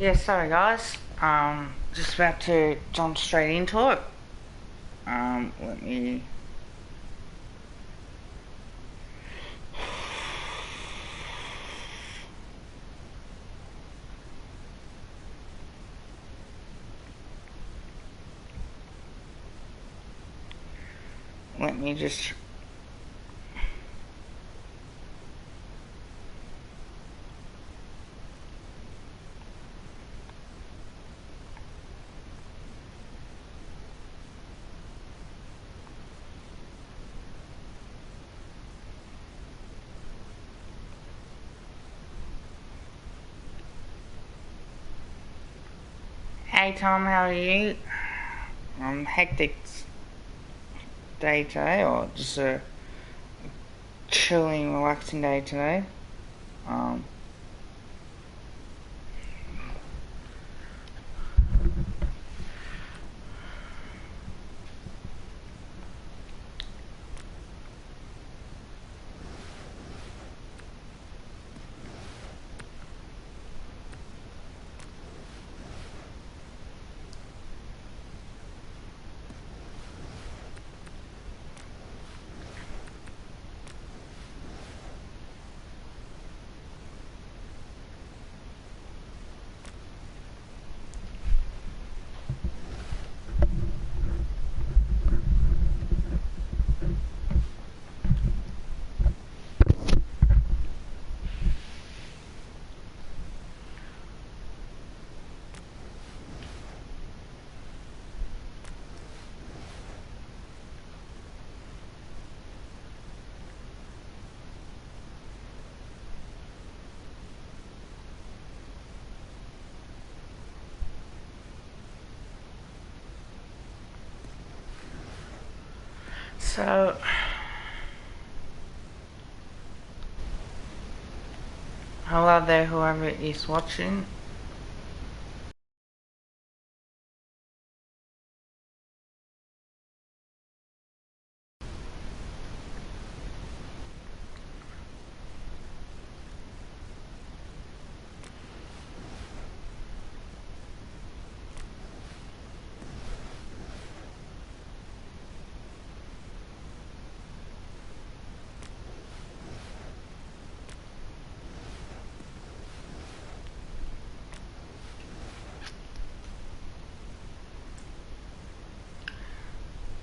Yeah, sorry guys. Just about to jump straight into it. Let me. Let me just. Hey Tom, how are you? Hectic day today, or just a chilling, relaxing day today. Um, so, hello there, whoever is watching.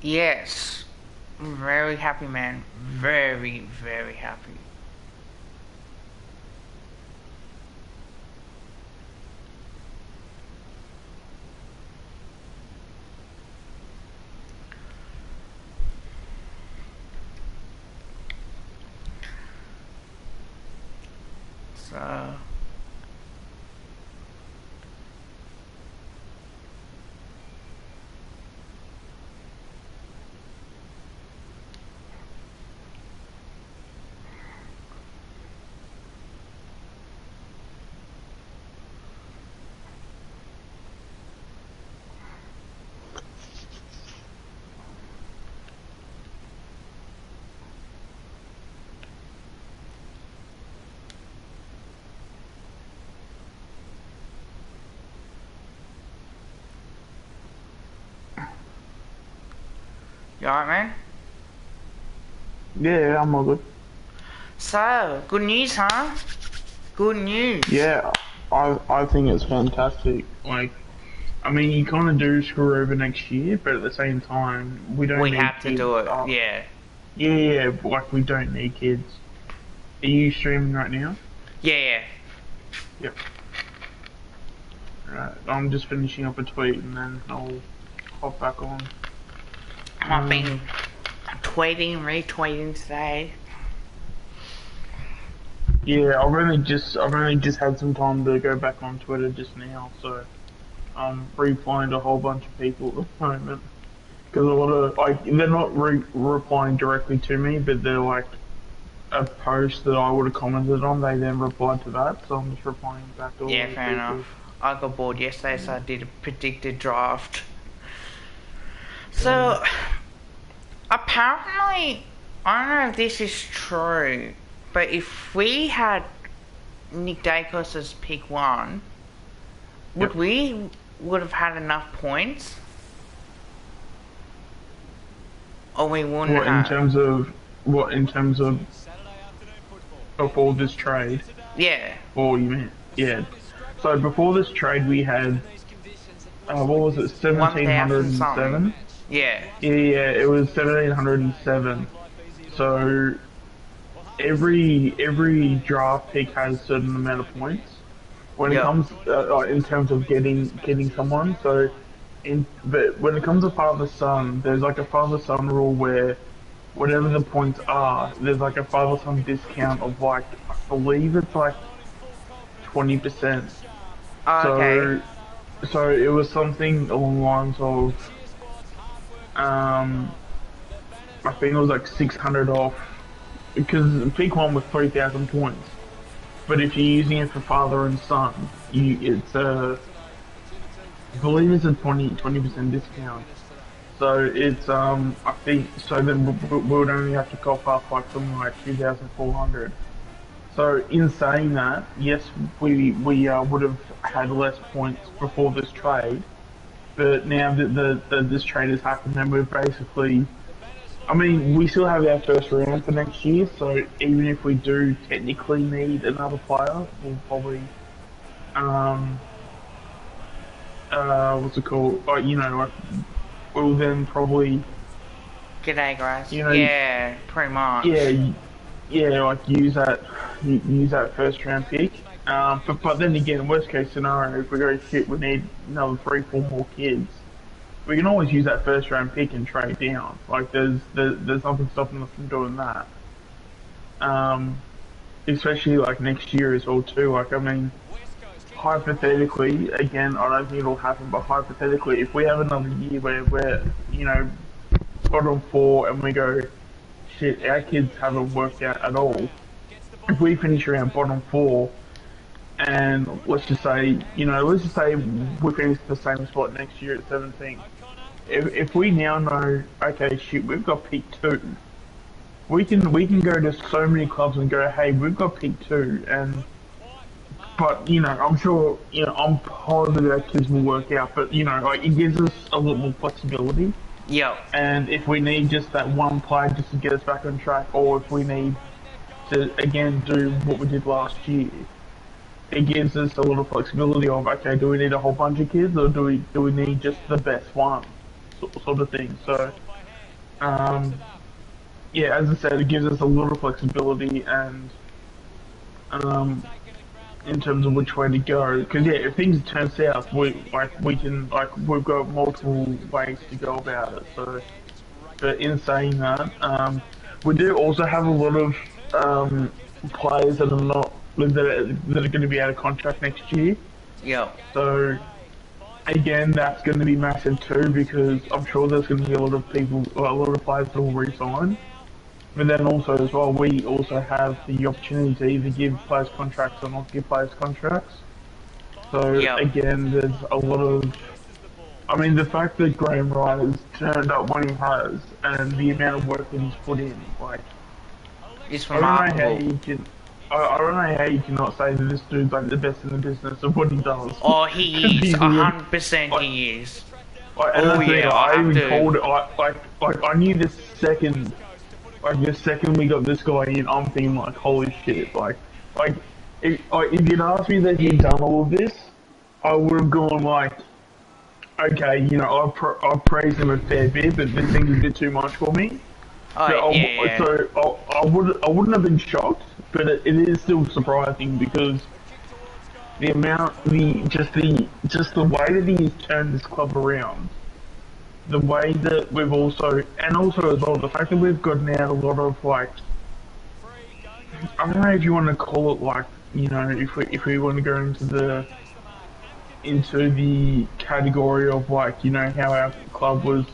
Yes, very happy, man. Very, very happy. So. You alright, man? Yeah, I'm all good. So, good news, huh? Good news. Yeah, I think it's fantastic. Like, I mean, you kind of do screw over next year, but at the same time, we don't We need have to kids. do it, yeah. Yeah, yeah, but, like we don't need kids. Are you streaming right now? Yeah, yeah. Yep. Right. I'm just finishing up a tweet and then I'll hop back on. I've been Um, tweeting, retweeting today. yeah, I've only just had some time to go back on Twitter just now, so I'm replying to a whole bunch of people at the moment. Because a lot of like they're not replying directly to me, but they're like a post that I would have commented on. They then replied to that, so I'm just replying back to all Yeah, those fair enough. people. I got bored yesterday, so I did a predicted draft. Yeah. So, apparently, I don't know if this is true, but if we had Nick Dacos as pick one, would Yep. we would have had enough points, or we wouldn't What in have? terms of what in terms of all this trade? Yeah, Or you mean yeah? So before this trade, we had what was it? 1,000 something. 1707. Yeah. Yeah, it was 1707. So every draft pick has a certain amount of points when it Yep. comes in terms of getting someone. So but when it comes to father son, there's like a father son rule where whatever the points are, there's like a father son discount of like I believe it's like 20%. Oh, okay. So so it was something along the lines of um I think it was like 600 off because peak one was 3,000 points. But if you're using it for father and son, it's I believe it's a 20% discount. So it's I think so then we would only have to cough up like something like 2,400. So in saying that, yes, we would have had less points before this trade, but now that this trade has happened, then we're basically. I mean, we still have our first round for next year, so even if we do technically need another player, we'll probably um what's it called? You know, like we'll then probably G'day, guys. you know Yeah, pretty much. yeah yeah like use that first round pick. But then again, worst case scenario, if we go shit, we need another 3 4 more kids. We can always use that first round pick and trade down. Like there's nothing stopping us from doing that. Um, Especially like next year as well too. Like I mean, hypothetically, again, I don't think it'll happen, but hypothetically, if we have another year where we're bottom four and we go, shit, our kids haven't worked out at all. If we finish around bottom four, and let's just say we finish the same spot next year at 17. If we now know, okay, shit, we've got pick two, we can go to so many clubs and go, hey, we've got pick two, and but I'm sure, I'm positive our kids will work out, but like it gives us a lot more flexibility. Yep. And if we need just that one play just to get us back on track, or if we need to again do what we did last year, it gives us a lot of flexibility of okay, do we need a whole bunch of kids or do we need just the best one, sort of thing. So um, yeah, as I said, it gives us a lot of flexibility and um, in terms of which way to go. Because yeah, if things turn south, we've got multiple ways to go about it. So, but in saying that, we do also have a lot of players that are not that are going to be out of contract next year. Yep. So again, that's going to be massive too because I'm sure there's going to be a lot of people, a lot of players that will resign. But then also as well, we also have the opportunity to either give players contracts or not give players contracts. So Yep. again, there's a lot of. I mean, the fact that Graham Wright has turned up when he has, and the amount of work that he's put in, like It's I don't know how remarkable. you can. I don't know how you cannot say that this dude's like the best in the business of what he does. Oh, Because he is. he's really 100% like, he is. and Oh the thing, yeah, I I have even to. called it. Like I knew the second, the second we got this guy in, I'm thinking like, holy shit, like if you'd asked me that he'd done all of this, I would have gone like, okay, I've praised him a fair bit, but this thing's a bit too much for me. Oh So yeah, yeah. I wouldn't have been shocked, but it is still surprising because the amount, just the way that he's turned this club around, the way that we've also, and also as well, the fact that we've gotten out a lot of like, I don't know if you want to call it like, if we want to go into the category of like, how our club was,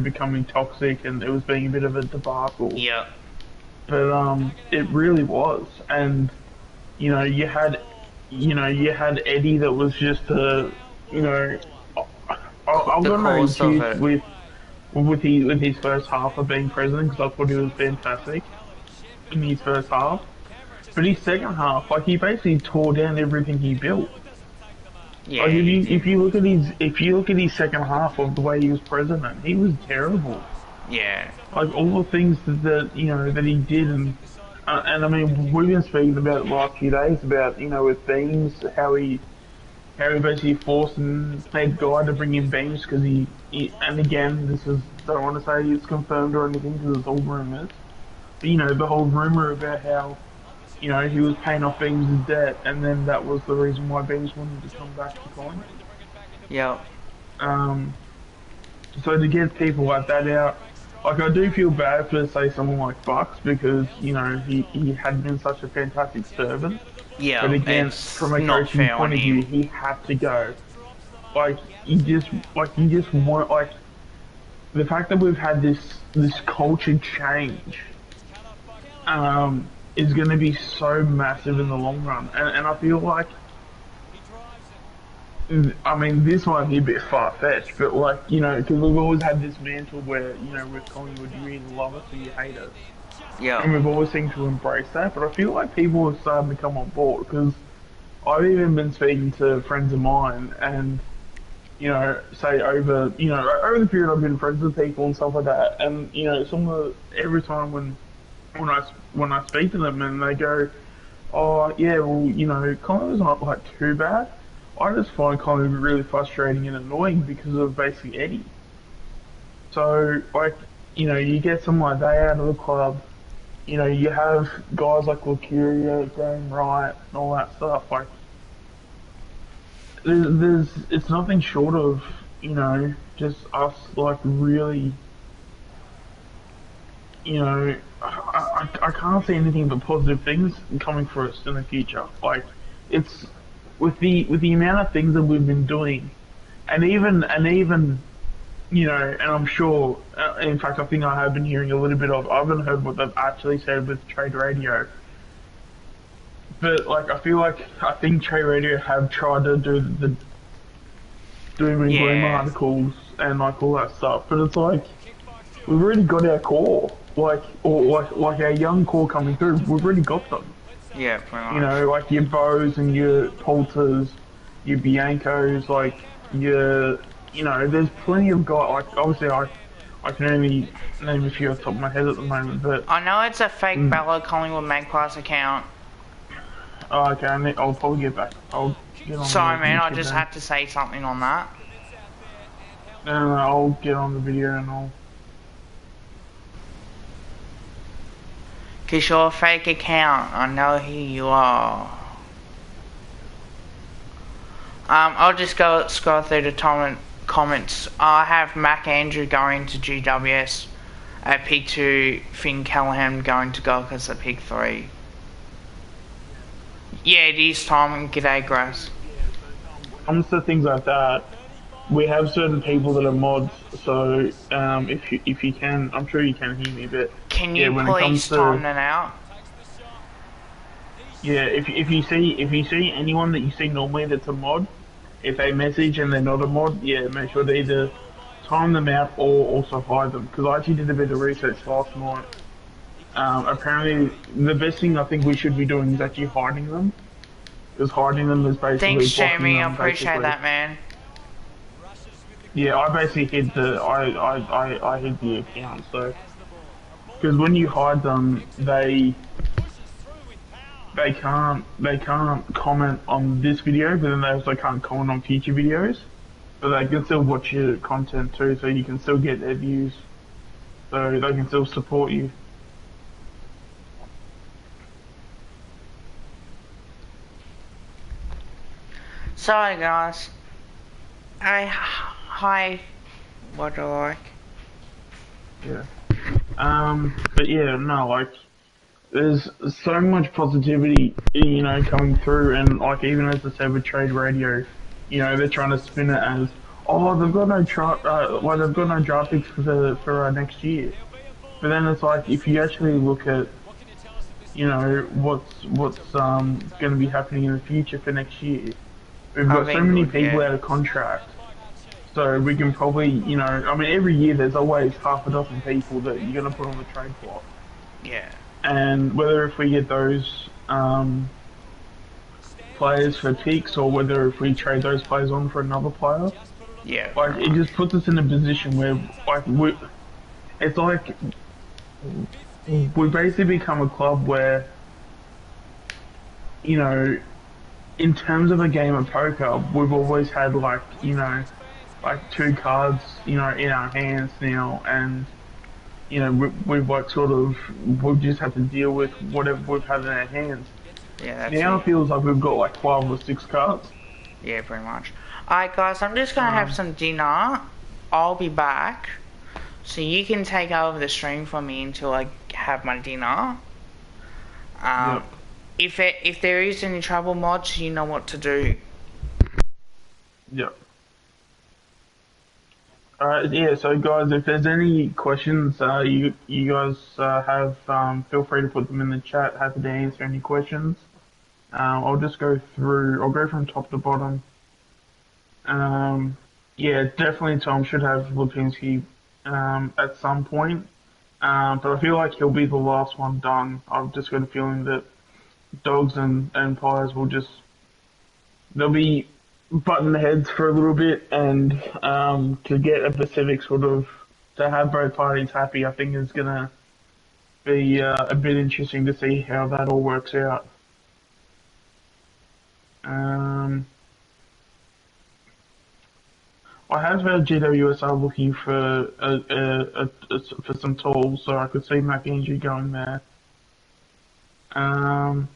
becoming toxic and it was being a bit of a debacle. Yep. But it really was, and you had, you had Eddie that was just a, you know, I'm The gonna cause of accuse it. with his first half of being president because I thought he was fantastic in his first half, but his second half, like he basically tore down everything he built. Yeah, Like he if did. you look at his second half of the way he was president, he was terrible. Yeah. Like all the things that you know that he did, and I mean we've been speaking about it the last few days about with Beams how he basically forced and made Guy to bring in Beams because he and again this is don't want to say it's confirmed or anything because it's all rumors, but the whole rumor about how he was paying off Beams' debt and then that was the reason why Beams wanted to come back to Collingwood. Yep. Um, So to get people like that out, like I do feel bad for say someone like Bucks because he had been such a fantastic servant, but Yep. again from It's a not coaching fair on point of view him. he had to go. Like you just want like the fact that we've had this culture change is going to be so massive in the long run, and I feel like. I mean, this might be a bit far fetched, but like because we've always had this mantle where with Collingwood, you either love us or you hate us, Yep. and we've always seemed to embrace that. But I feel like people are starting to come on board because I've even been speaking to friends of mine, and say over the period I've been friends with people and stuff like that, and some of every time when I speak to them and they go, oh yeah, well Collingwood's not like too bad. I just find Collingwood really frustrating and annoying because of basically Eddie. So like you get someone like that out of the club. You have guys like Lucuria, Graham Wright, and all that stuff. Like it's nothing short of just us like really I can't see anything but positive things coming for us in the future. Like it's with the amount of things that we've been doing, and even and I'm sure. In fact, I think I have been hearing a little bit of. I haven't heard what they've actually said with Trade Radio, but like I think Trade Radio have tried to do the doom and gloom Yeah. articles and like all that stuff, but it's like we've already got our core, like our young core coming through. We've already got them. Yeah, pretty much. Like your Bows and your Poulters, your Biancos, like there's plenty of guys. Like obviously, I can only name a few off the top of my head at the moment, but I know it's a fake mm, Bella Collingwood Magpies account. okay, I'll probably get back. I'll get on Sorry, the man, I YouTube just then. had to say something on that. No, I'll get on the video and I'll. Cause you're a fake account. I know who you are. I'll just go scroll through the comments. I have Mac Andrew going to GWS at pick 2, Finn Callahan going to Gold Coast at pick 3. Yeah, it is time. G'day, Grass. Comes to things like that, we have certain people that are mods. So if you can, I'm sure you can hear me, but Can yeah, you when it comes please time to that out? yeah, if you see anyone that you see normally that's a mod, if they message and they're not a mod, yeah, make sure to either time them out or also hide them. Because I actually did a bit of research last night. Apparently, the best thing I think we should be doing is actually hiding them. Because hiding them is basically Thanks, blocking Jamie. I them, appreciate basically. that, man. Yeah, I basically hid I hid the account, so because when you hide them, they can't comment on this video, but then they also can't comment on future videos. But they can still watch your content too, so you can still get their views, so they can still support you. Sorry, guys. Hi. What do I like? Yeah. But yeah, no, like there's so much positivity, coming through, and like even as I said with Trade Radio, they're trying to spin it as, oh, they've got no they've got no draft picks for next year. But then it's like if you actually look at, what's going to be happening in the future for next year, we've I've got so been many good, people yeah. out of contract. So we can probably, I mean, every year there's always half a dozen people that you're going to put on the trade block. Yeah. And whether if we get those players for picks or whether if we trade those players on for another player. Yeah, Like pretty it much. just puts us in a position where it's like we basically become a club where you know in terms of a game of poker, we've always had like like two cards in our hands now, and we've like sort of we've just had to deal with whatever we've had in our hands. Yeah, that's Now it. it feels like we've got like 5 or 6 cards. Yeah, pretty much. Alright, guys, I'm just gonna have Um, some dinner. I'll be back. So you can take over the stream for me until I have my dinner. Um, yep, if there is any trouble, mods, you know what to do. yep. Yeah. So guys, if there's any questions you guys have, feel free to put them in the chat. Happy to answer any questions. I'll just go through. I'll go from top to bottom. Um, yeah, definitely Tom should have Lipinski at some point. But I feel like he'll be the last one done. I've just got a feeling that dogs and pies will just they'll be button heads for a little bit, and to get a Pacific sort of to have both parties happy, I think is gonna be a bit interesting to see how that all works out. Um, I have heard GWS are looking for for some tools, so I could see McAndrew going there. Um,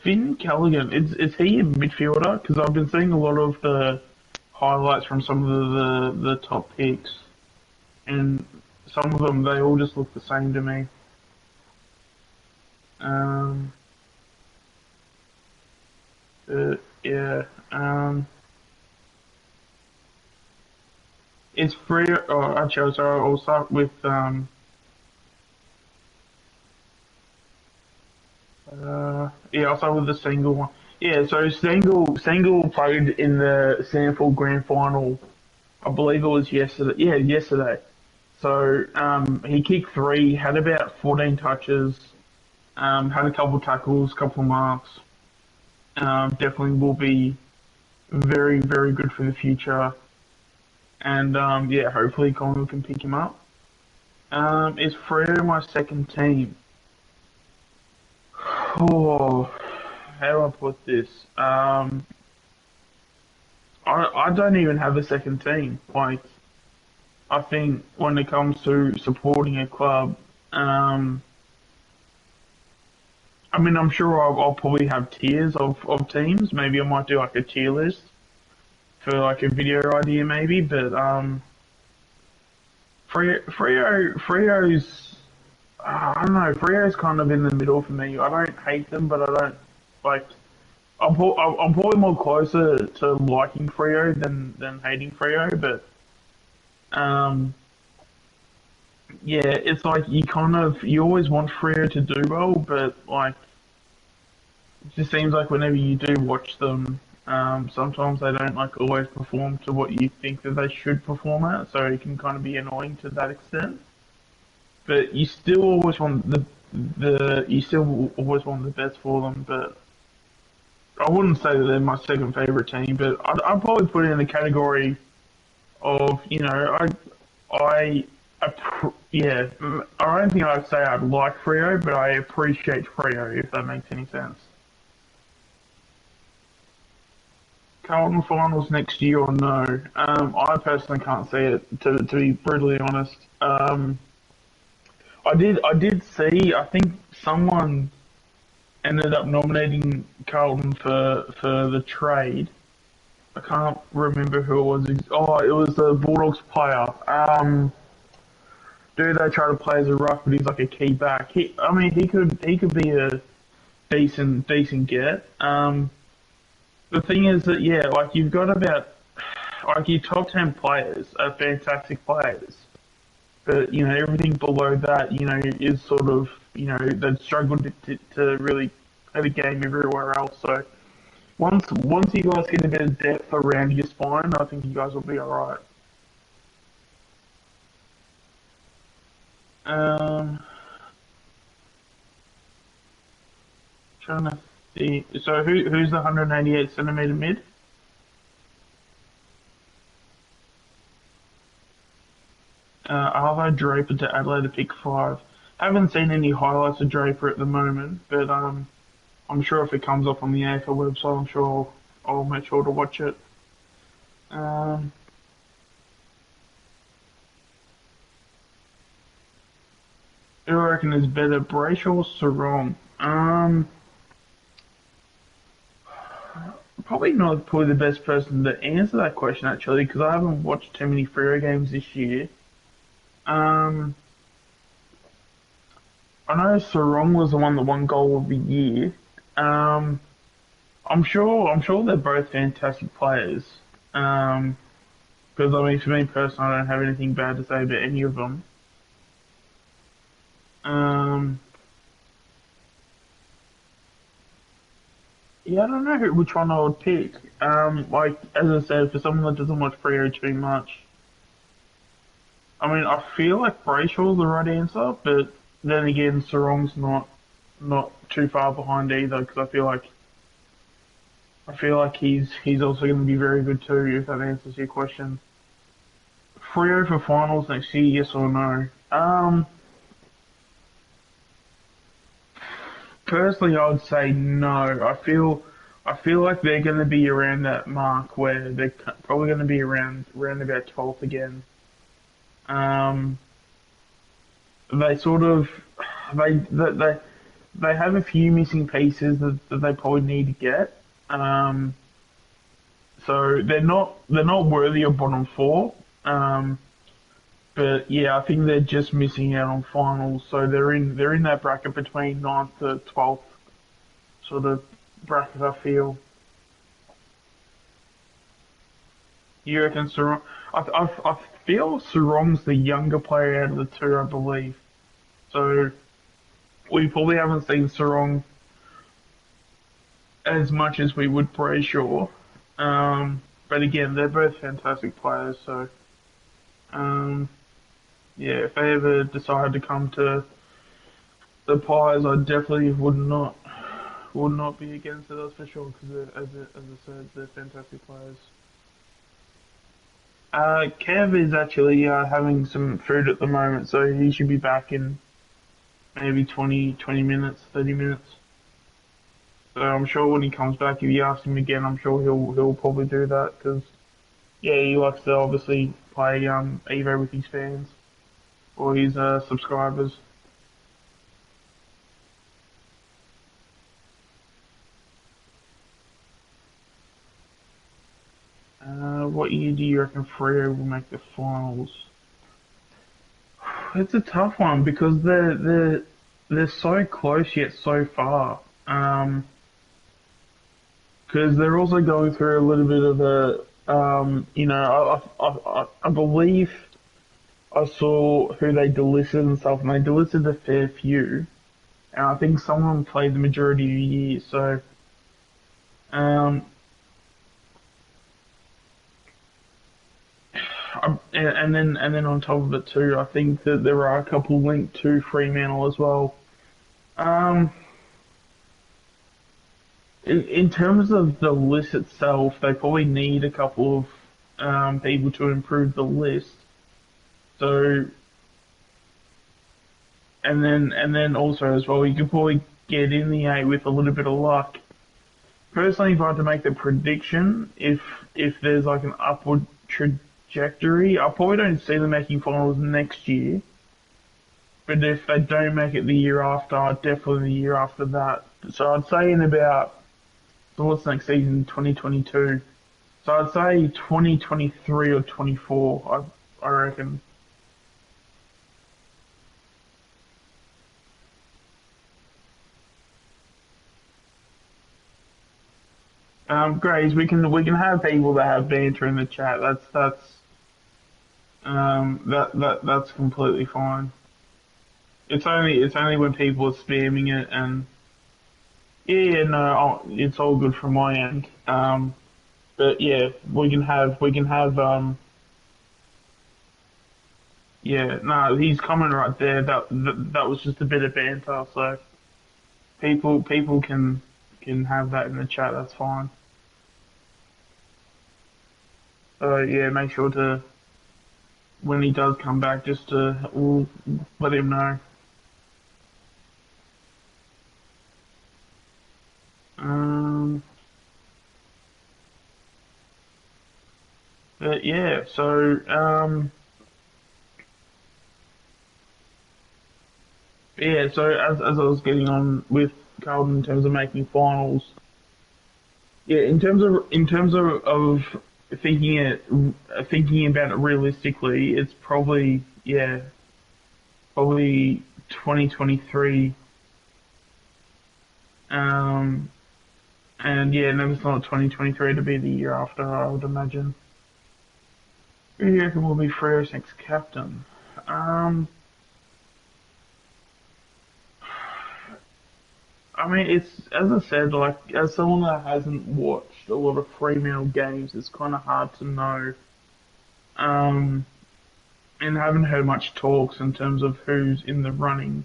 Finn Callaghan, is he a midfielder? Because I've been seeing a lot of the highlights from some of the top picks, and some of them they all just look the same to me. Um, yeah. It's free. Oh, actually, sorry. I'll start with yeah, I'll start with the single one. Yeah, so single played in the Sanford Grand Final. I believe it was yesterday. Yeah, yesterday. So he kicked three, had about 14 touches, had a couple of tackles, couple of marks. Definitely will be very, very good for the future. And yeah, hopefully Collingwood can pick him up. Is Freo my second team? Oh, how do I put this? I don't even have a second team. Like, I think when it comes to supporting a club, um, I mean, I'm sure I'll probably have tiers of teams. Maybe I might do like a tier list for like a video idea, maybe. But Freo's, I don't know. Freo's kind of in the middle for me. I don't hate them, but I don't like. I'm probably more closer to liking Freo than hating Freo, but um, yeah, it's like you always want Freo to do well, but like it just seems like whenever you do watch them, sometimes they don't like always perform to what you think that they should perform at, so it can kind of be annoying to that extent. But you still always want the you still always want the best for them, but I wouldn't say that they're my second favorite team, but I'd probably put it in the category of I yeah, I don't think I'd say I'd like Freo, but I appreciate Freo if that makes any sense. Carlton finals next year or no? I personally can't see it. To be brutally honest, I did see. I think someone ended up nominating Carlton for the trade. I can't remember who it was. Oh, it was the Bulldogs player. Dude, they try to play as a ruck, but he's like a key back. I mean, he could be a decent get. The thing is that yeah, like you've got about like your top 10 players are fantastic players, but everything below that is sort of they've struggled to really play the game everywhere else. So once you guys get a bit of depth around your spine, I think you guys will be alright. Um, Trying to see. So who's the 188 centimeter mid? Arvo Draper to Adelaide at pick 5. Haven't seen any highlights of Draper at the moment, but I'm sure if it comes up on the AFL website, I'm sure I'll make sure to watch it. Um, who I reckon is better, Brayshaw or Sarong? Probably the best person to answer that question actually, because I haven't watched too many Freo games this year. Um, I know Sarong was the one that won goal of the year. Um, I'm sure they're both fantastic players. Because I mean, for me personally, I don't have anything bad to say about any of them. Um, yeah, I don't know which one I would pick. Like as I said, for someone that doesn't watch Freo too much, I mean, I feel like Brayshaw's the right answer, but then again, Sarong's not too far behind either because I feel like he's also going to be very good too if that answers your question. Freo for finals next year, yes or no? Personally, I would say no. I feel like they're going to be around that mark where they're probably going to be around about 12th again. Um, they sort of they they have a few missing pieces that they probably need to get. Um, so they're not worthy of bottom four. Um, but yeah, I think they're just missing out on finals. So they're in that bracket between 9th to 12th sort of bracket. I feel. You reckon Sarong? I feel Sarong's the younger player out of the two, I believe. So we probably haven't seen Sarong as much as we would Brayshaw. But again, they're both fantastic players. So um, yeah, if they ever decide to come to the Pies, I definitely would not be against it. That's for sure. Because as I said, they're fantastic players. Kev is actually having some food at the moment, so he should be back in maybe 20 minutes, 30 minutes. So I'm sure when he comes back, if you ask him again, I'm sure he'll probably do that because yeah, he likes to obviously play Evo with his fans or his subscribers. What year do you reckon Freo will make the finals? It's a tough one because they're so close yet so far. Because they're also going through a little bit of I believe I saw who they delisted and stuff, and they delisted a fair few, and I think some of them played the majority of the year. So, um, and then on top of it too, I think that there are a couple linked to Fremantle as well. Um, in terms of the list itself, they probably need a couple of people to improve the list. So, and then also as well, you could probably get in the eight with a little bit of luck. Personally, if I had to make the prediction, if there's like an upward trajectory, I probably don't see them making finals next year. But if they don't make it the year after, definitely the year after that. So I'd say in about, so what's next season, 2022. So I'd say 2023 or 24, I reckon. Grays, we can have people that have banter in the chat. That's completely fine. It's only when people are spamming it and yeah, no, it's all good from my end. But yeah, yeah, no, he's coming right there. That was just a bit of banter. So people can have that in the chat. That's fine. So yeah, make sure to when he does come back, just to we'll let him know. Um, but yeah, so yeah, so as I was getting on with Carlton in terms of making finals, yeah, in terms of thinking about it realistically, it's probably yeah, probably 2023. Um, and yeah, no, it's not 2023 to be the year after, I would imagine. Who do you reckon will be Freya's next captain? Um, I mean, it's as I said, like as someone that hasn't watched a lot of Fremantle games, it's kind of hard to know. Um, and haven't heard much talks in terms of who's in the running.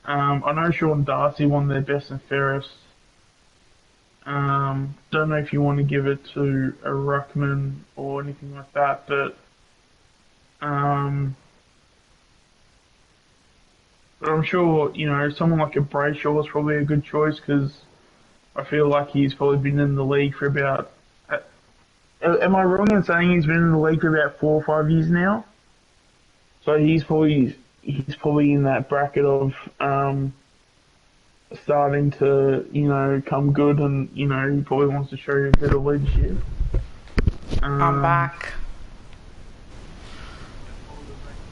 I know Sean Darcy won their best and fairest. Don't know if you want to give it to a Ruckman or anything like that, um, but I'm sure someone like a Brayshaw is probably a good choice because I feel like he's probably been in the league for about. Am I wrong in saying he's been in the league for about 4 or 5 years now? So he's probably in that bracket of starting to come good, and he probably wants to show you a bit of leadership. I'm Um, back.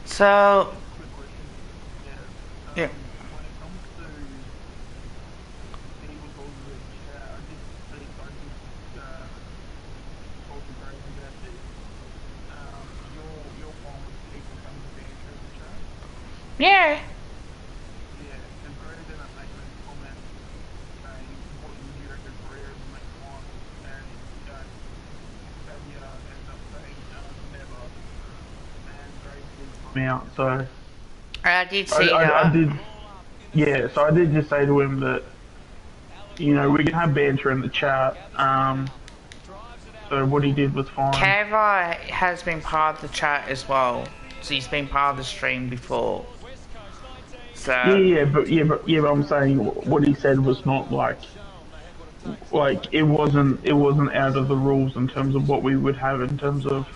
So, yeah. Yeah. Out. So I did I, see I, I that. did, yeah. So I did just say to him that we can have banter in the chat. So what he did was fine. Kava has been part of the chat as well. So he's been part of the stream before. Yeah, So, yeah, but I'm saying what he said was not like it wasn't out of the rules in terms of what we would have in terms of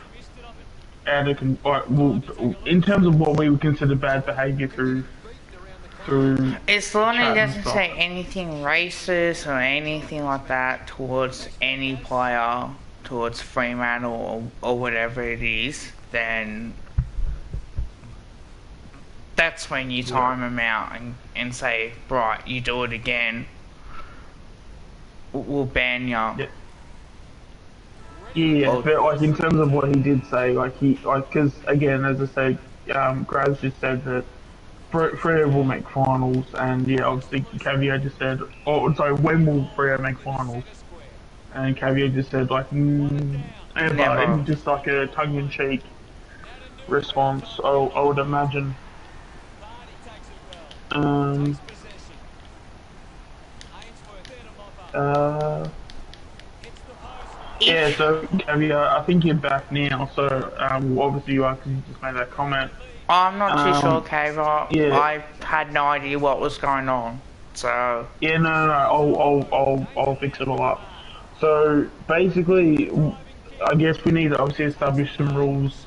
in terms of what we would consider bad behaviour through as long as he chat and doesn't stuff. say anything racist or anything like that towards any player, towards Fremantle or whatever it is, then that's when you Yeah. time him out and say, right, you do it again, we'll ban you. Yeah. Yeah, Or, but like in terms of what he did say, because again, as I said, Graz just said that Freo will make finals, and yeah, obviously Cavier just said, oh, sorry, when will Freo make finals? And Cavier just said like, ever, never. in just like a tongue-in-cheek response. I would imagine. Um, uh, yeah, If so Cavier, I think you're back now. So obviously you are because you just made that comment. I'm not too sure, Um, Kava, yeah, I had no idea what was going on. So, yeah, no, I'll fix it all up. So basically, I guess we need to obviously establish some rules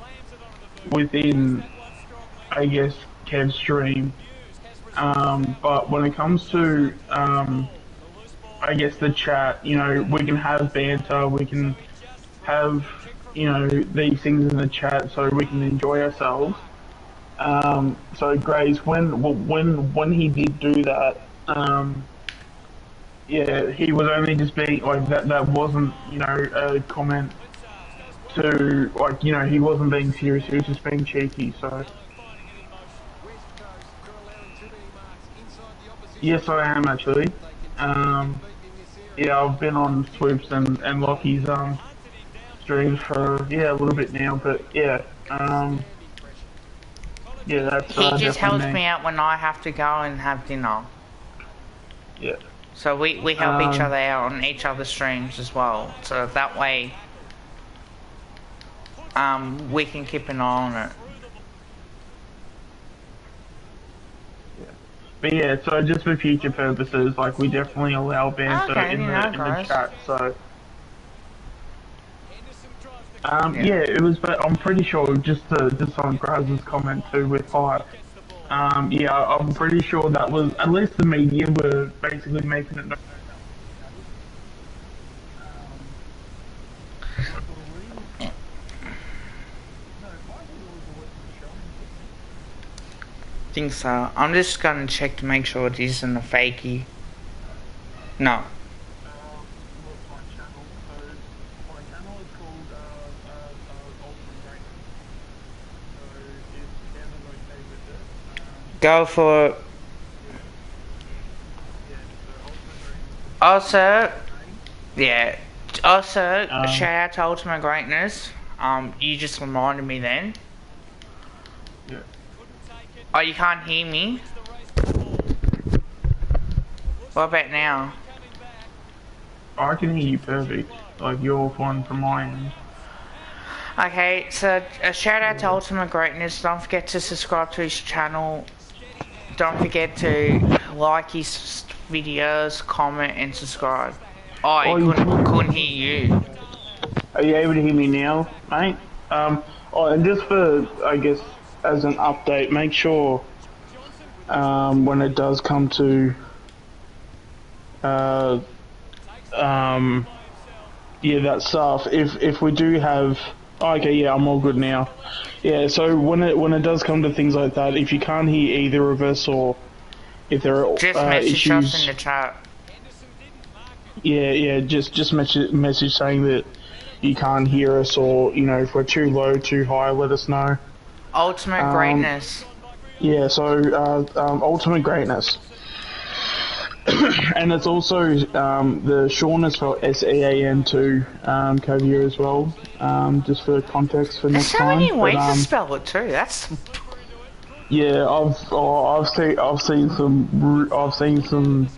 within, I guess, Kev's stream. But when it comes to, I guess the chat, we can have banter, we can have, these things in the chat so we can enjoy ourselves. So Grace, when he did do that, yeah, he was only just being like that. That wasn't, a comment to like, he wasn't being serious. He was just being cheeky. So yes, I am actually. Um, yeah, I've been on Swoops and Lockie's streams for a little bit now, but yeah, that's he just definitely helps me. me out when I have to go and have dinner. Yeah. So we help each other out on each other's streams as well. So that way, we can keep an eye on it. But yeah, so just for future purposes, like we definitely allow banter Okay, in you know, the guys. chat. So yeah, it was. But I'm pretty sure just on Graz's comment too with hype. Yeah, I'm pretty sure that was at least the media were basically making it known. Think so. I'm just gonna check to make sure it isn't a fakey. No. Go for it. Also, yeah. Also, shout out to Ultimate Greatness. You just reminded me then. Yeah. Oh, you can't hear me? What about now? I can hear you perfect. Like you're fine from my end. Okay, so a shout out to Ultimate Greatness. Don't forget to subscribe to his channel. Don't forget to like his videos, comment, and subscribe. Oh, I couldn't hear you. Are you able to hear me now, mate? And just for, I guess, as an update, make sure when it does come to, yeah, that stuff. If we do have, okay, yeah, I'm all good now. Yeah, so when it does come to things like that, if you can't hear either of us or if there are Just message issues, us in the chat. yeah, just message saying that you can't hear us, or you know, if we're too low, too high, let us know. Ultimate Greatness. Yeah, so Ultimate Greatness. And it's also the Sean is spelled SEAN too, Caviar as well. Just for context for There's next so time. many ways to spell it too. That's yeah, I've seen some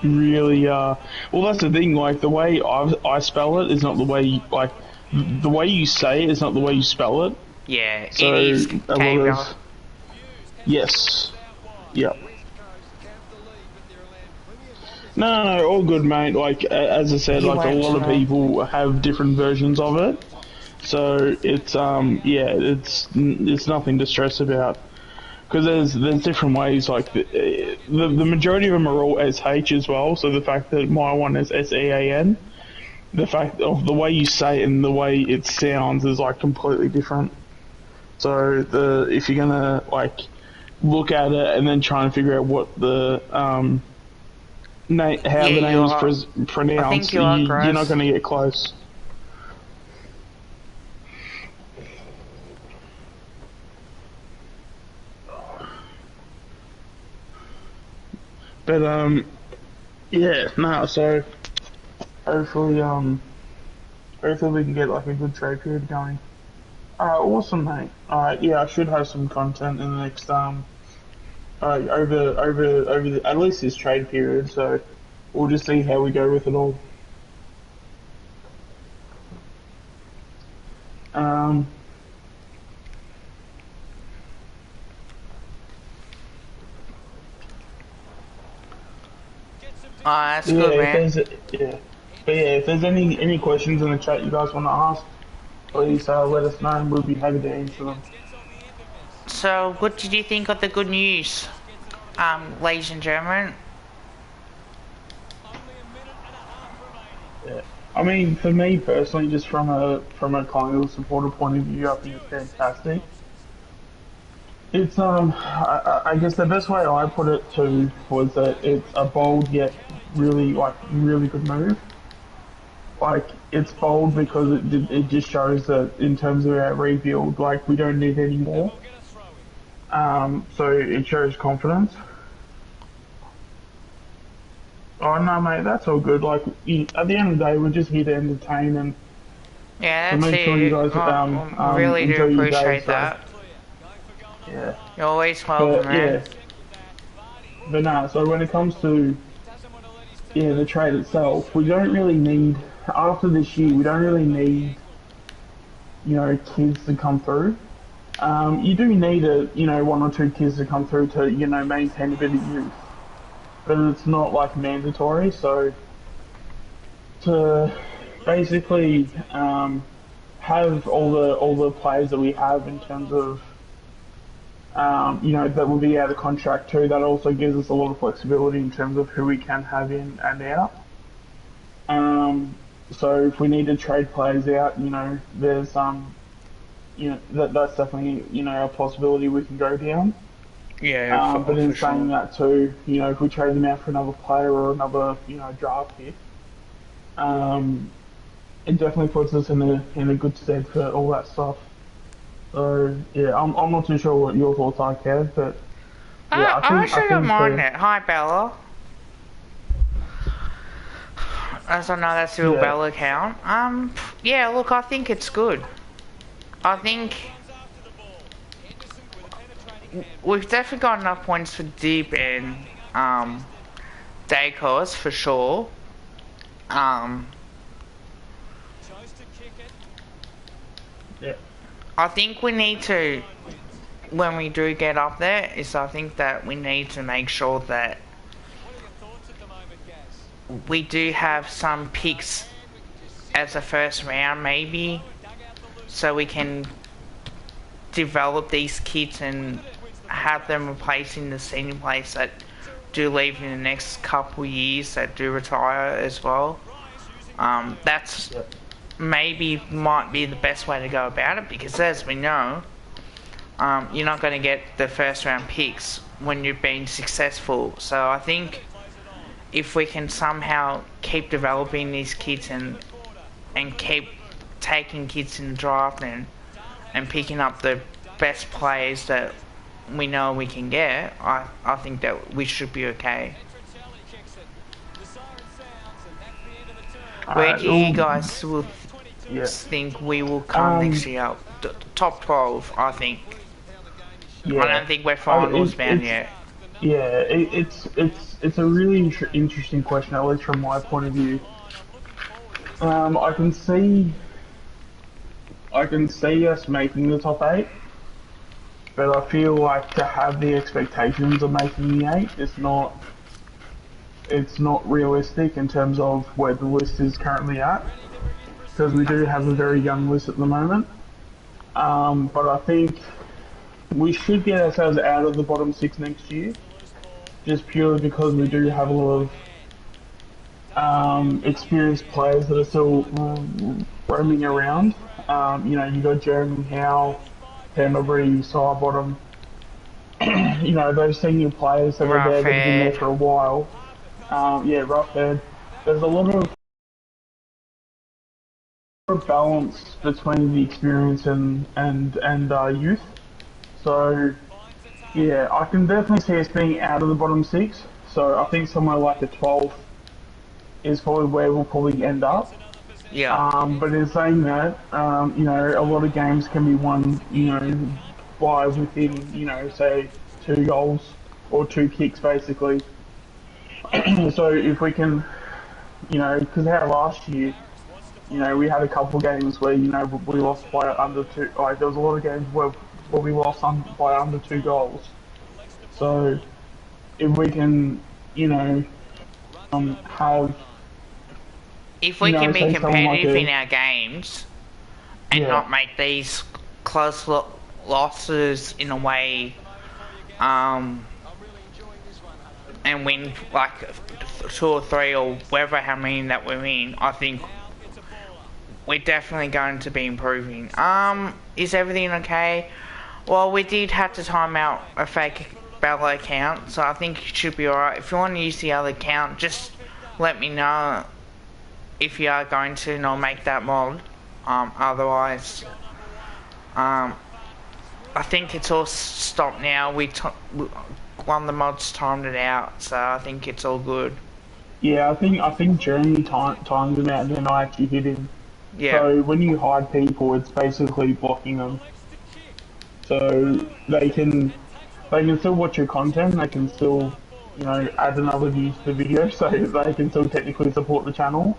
really well, that's the thing. Like the way I spell it is not the way like the way you say it is not the way you spell it. yeah. So It is a lot Caviar. of yes, yep. No, all good, mate. Like as I said, You like a went lot of to people have different versions of it, so it's yeah, it's nothing to stress about because there's different ways. Like the majority of them are all SH as well. So the fact that my one is SEAN, the fact of the way you say it and the way it sounds is like completely different. So if you're gonna like look at it and then try and figure out what the how the name is pronounced, I think you are, you're not Grace. going to get close. But yeah, no. So hopefully, hopefully we can get like a good trade period going. Awesome, mate. Yeah, I should have some content in the next over the, at least this trade period. So we'll just see how we go with it all. That's Yeah, good, man. yeah. But yeah, if there's any questions in the chat you guys want to ask, please let us know and we'll be happy to answer them. So, what did you think of the good news, ladies and gentlemen? Yeah. I mean, for me personally, just from a Collingwood supporter point of view, I think it's fantastic. It's I guess the best way I put it too was that it's a bold yet really really good move. Like it's bold because it just shows that in terms of our rebuild, like we don't need any more. So it shows confidence. Oh no, mate, that's all good. Like at the end of the day, we're just here to entertain and Yeah, to that's make sure you it. guys Really do enjoy your day. appreciate So that. yeah, You're always welcome, but man. yeah, but nah. So when it comes to yeah, the trade itself, we don't really need, after this year, we don't really need, kids to come through. You do need one or two kids to come through to, maintain a bit of youth. But it's not like mandatory, so to basically have all the players that we have in terms of that will be out of contract too. That also gives us a lot of flexibility in terms of who we can have in and out. So if we need to trade players out, there's that's definitely a possibility we can go down. Yeah, But in for saying sure. that too, if we trade them out for another player or another draft pick, um, it definitely puts us in a good stead for all that stuff. So yeah, I'm not too sure what your thoughts are, Kev, but yeah, I actually don't I think mind it. Hi, Bella. As I know that's your yeah, Bella account. Yeah, look, I think it's good. I think we've definitely got enough points for Deep and Dacos for sure. Um, yeah, I think we need to, when we do get up there, is I think that we need to make sure that we do have some picks as a first round maybe, so we can develop these kids and have them replacing the senior players that do leave in the next couple years that do retire as well. That's yeah, maybe might be the best way to go about it, because as we know, you're not going to get the first round picks when you've been successful. So I think if we can somehow keep developing these kids and keep taking kids in the draft and picking up the best players that we know we can get, I think that we should be okay. Where do you well, guys will yeah, think we will come next um, year? Top 12, I think. I yeah, don't think we're I, finals bound it's yet. yeah, it's a really interesting question, at least from my point of view. I can see us making the top eight, but I feel like to have the expectations of making the eight, it's not realistic in terms of where the list is currently at, because we do have a very young list at the moment. But I think we should get ourselves out of the bottom six next year, just purely because we do have a lot of experienced players that are still roaming around. You got Jeremy Howe, Pendlebury, Sidebottom. Those senior players that are there that have been there Roughhead. for a while. Yeah, Roughhead. There's a lot of balance between the experience and youth. So yeah, I can definitely see us being out of the bottom six. So I think somewhere like the 12th is probably where we'll probably end up. Yeah. But in saying that, a lot of games can be won, by within, say 2 goals or 2 kicks basically. So if we can, because our last year, we had a couple of games where, we lost by under two, like there was a lot of games where we lost by under 2 goals. So if we can, have, If we can be say someone like competitive in our games and yeah, not make these close losses in a way, and win like 2 or 3 or whatever how many that we're in, I think we're definitely going to be improving. Is everything okay? Well, we did have to time out a fake Bella account, so I think it should be alright. If you want to use the other account, just let me know if you are going to, and I'll make that mod. Otherwise, I think it's all stopped now. One of the mods timed it out, so I think it's all good. yeah, I think Jeremy timed him out and then I actually hit him. Yeah. So when you hide people, it's basically blocking them. So they can still watch your content. They can still add another view to the video so they can still technically support the channel.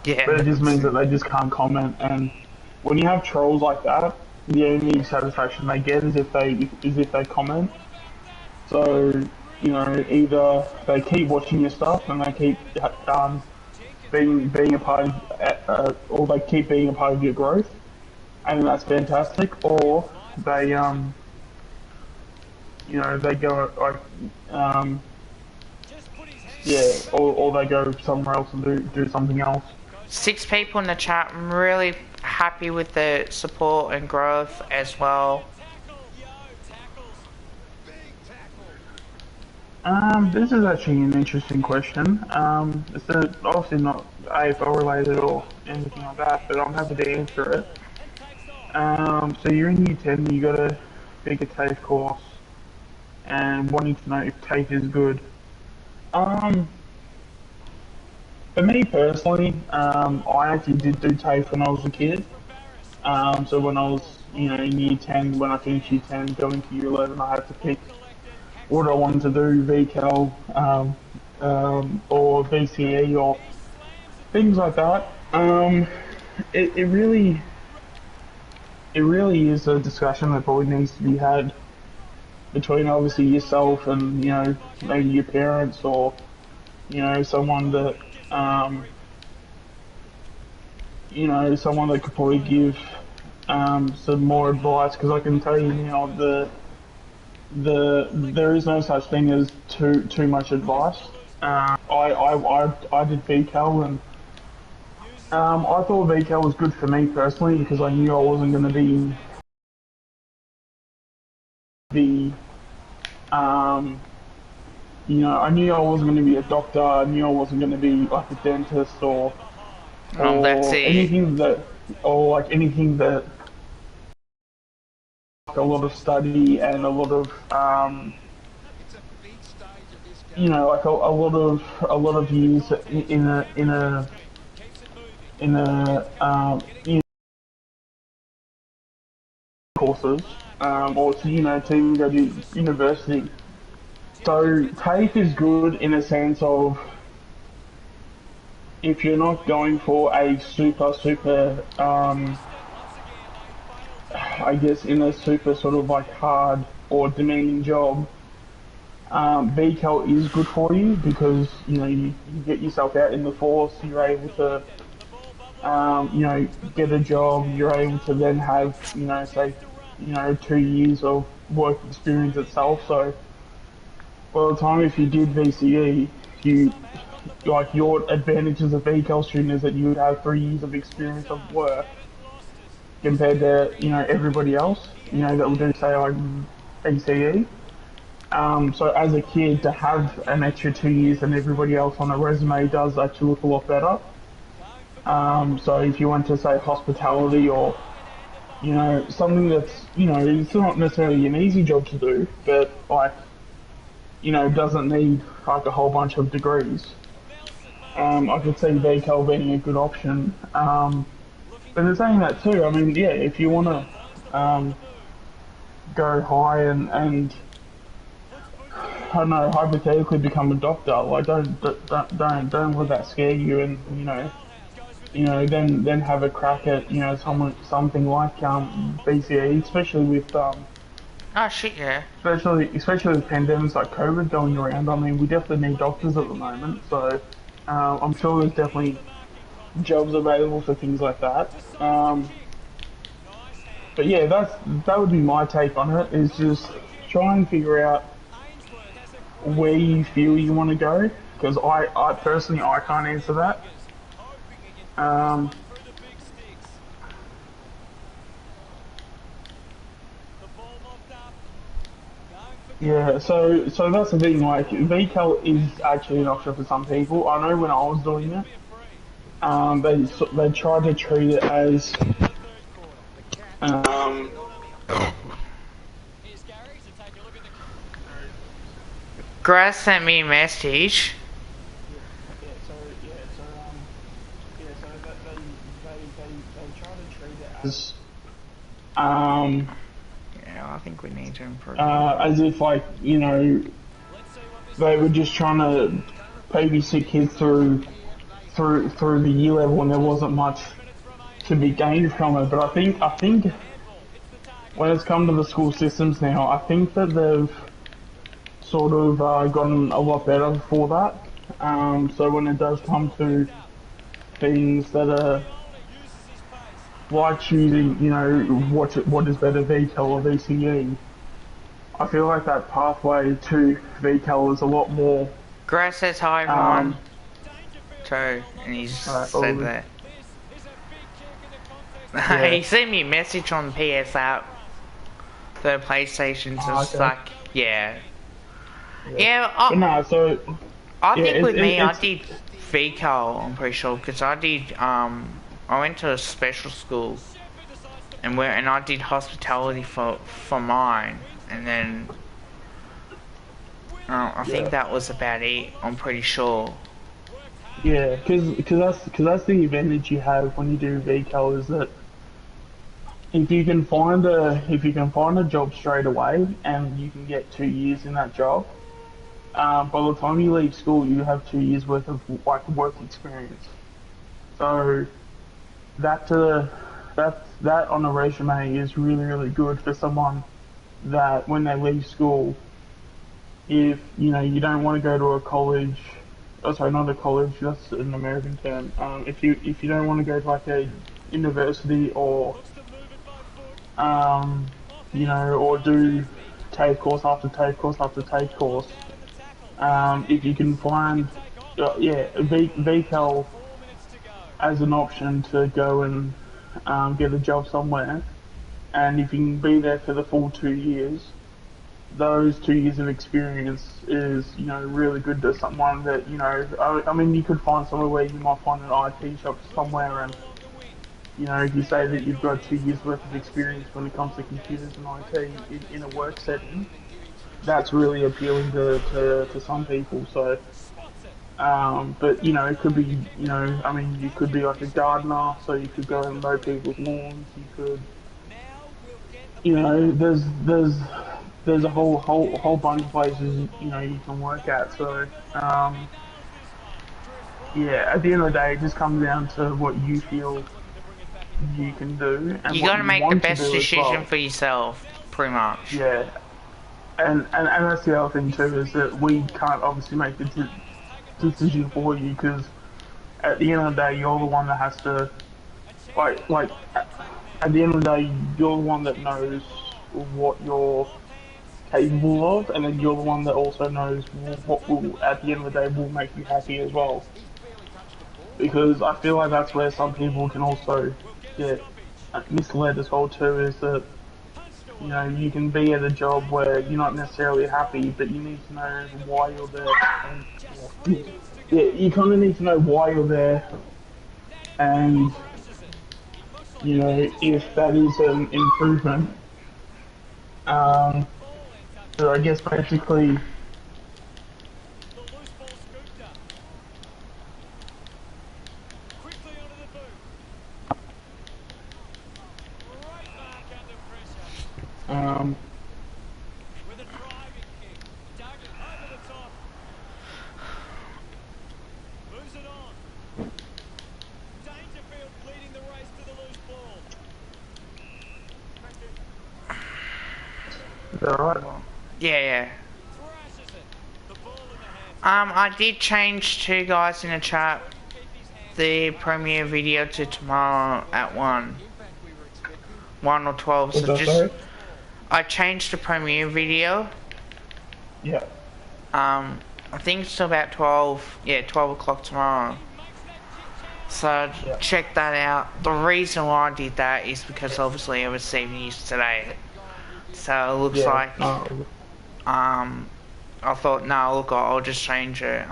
Yeah, But it just that's means it. that they just can't comment. And when you have trolls like that, the only satisfaction they get is if they comment. So either they keep watching your stuff and they keep being a part of, or they keep being a part of your growth, and that's fantastic. Or they go like yeah, or they go somewhere else and do something else. 6 people in the chat. I'm really happy with the support and growth as well. This is actually an interesting question. Obviously not AFL related or anything like that, but I'm happy to answer it. So you're in year 10, you got a bigger TAFE course, and wanting to know if TAFE is good. Um, for me personally, I actually did do TAFE when I was a kid. So when I was, in year 10, when I finished year 10, going to year 11, I had to pick what I wanted to do, VCAL, or VCE, or things like that. It, it really, it really is a discussion that probably needs to be had between obviously yourself and maybe your parents or someone that um, someone that could probably give some more advice, because I can tell you now there is no such thing as too much advice. I did VCAL, and I thought VCAL was good for me personally because I knew I wasn't going to be the I knew I wasn't going to be a doctor. I knew I wasn't going to be like a dentist That's or it. anything that like a lot of study and a lot of like a lot of years in courses or to even go to university. So TAFE is good in a sense of if you're not going for a super I guess in a super sort of like hard or demanding job, VCAL is good for you because you get yourself out in the force. You're able to get a job. You're able to then have say 2 years of work experience itself. So by the time if you did VCE, you like your advantage as a VCAL student is that you would have 3 years of experience of work compared to everybody else that would do say like ACE. So as a kid to have an extra 2 years than everybody else on a resume does actually look a lot better. So if you went to say hospitality or something that's it's not necessarily an easy job to do, but like doesn't need like a whole bunch of degrees. I could see VCAL being a good option. But in saying that too, I mean, yeah, if you want to go high and I don't know, hypothetically become a doctor, like don't let that scare you, and then have a crack at something like BCE, especially with Oh shit, yeah. especially with pandemics like COVID going around. I mean, we definitely need doctors at the moment, so I'm sure there's definitely jobs available for things like that. But yeah, that would be my take on it. Is just try and figure out where you feel you want to go. Because I personally I can't answer that. Um, yeah, so that's the thing. Like VCAL is actually an option for some people. I know when I was doing it, they tried to treat it as um, Grass sent me a message. yeah, so yeah, so yeah, so that they try to treat it Yeah, I think we need to improve. as if like they were just trying to babysit kids through the year level, and there wasn't much to be gained from it. But I think when it's come to the school systems now, I think that they've sort of gotten a lot better for that. So when it does come to things that are like choosing, what is better, VCAL or VCE, I feel like that pathway to VCAL is a lot more. Grass says hi everyone. Um, Too, and he's all said that. Yeah. He sent me a message on PS app. The PlayStation, so it's Okay. like, yeah. But no, so I yeah, think with me, I it's did VCAL, I'm pretty sure, because I did, I went to a special school, and I did hospitality for mine, and then, I think that was about it, I'm pretty sure. yeah, because that's the advantage you have when you do VCAL is that if you can find a job straight away and you can get 2 years in that job, by the time you leave school you have 2 years worth of like work experience. So that that on a resume is really really good for someone that when they leave school, if you don't want to go to a college, oh sorry, not a college, that's an American term. If you don't want to go to like a university or um, or do TAFE course after TAFE course after TAFE course. If you can find, VCAL as an option to go and get a job somewhere, and if you can be there for the full 2 years, those 2 years of experience is, really good to someone that, I mean, you could find somewhere where you might find an IT shop somewhere and if you say that you've got 2 years worth of experience when it comes to computers and IT in a work setting, that's really appealing to some people. So, but it could be, I mean, you could be like a gardener, so you could go and mow people's lawns. You could, there's a whole bunch of places you can work at. So, yeah, at the end of the day, it just comes down to what you feel you can do and You what gotta you make the want to best do as decision well. for yourself, pretty much. Yeah, and that's the other thing too is that we can't obviously make the decision for you because at the end of the day you're the one that has to like at the end of the day you're the one that knows what you're capable of, and then you're the one that also knows what will at the end of the day will make you happy as well. Because I feel like that's where some people can also get misled as well too is that you can be at a job where you're not necessarily happy, but you need to know why you're there. And, yeah, you kind of need to know why you're there, and if that is an improvement. Um, so I guess basically, um, is that right? Yeah, yeah. I did change two guys in the chat the premiere video to tomorrow at 1 or 12, Was so that just, sorry? I changed the premiere video, Yeah. I think it's about 12, yeah, 12 o'clock tomorrow. So Yeah. check that out. The reason why I did that is because obviously I was received news today. So it looks Yeah. like, I thought, no, look, I'll just change it.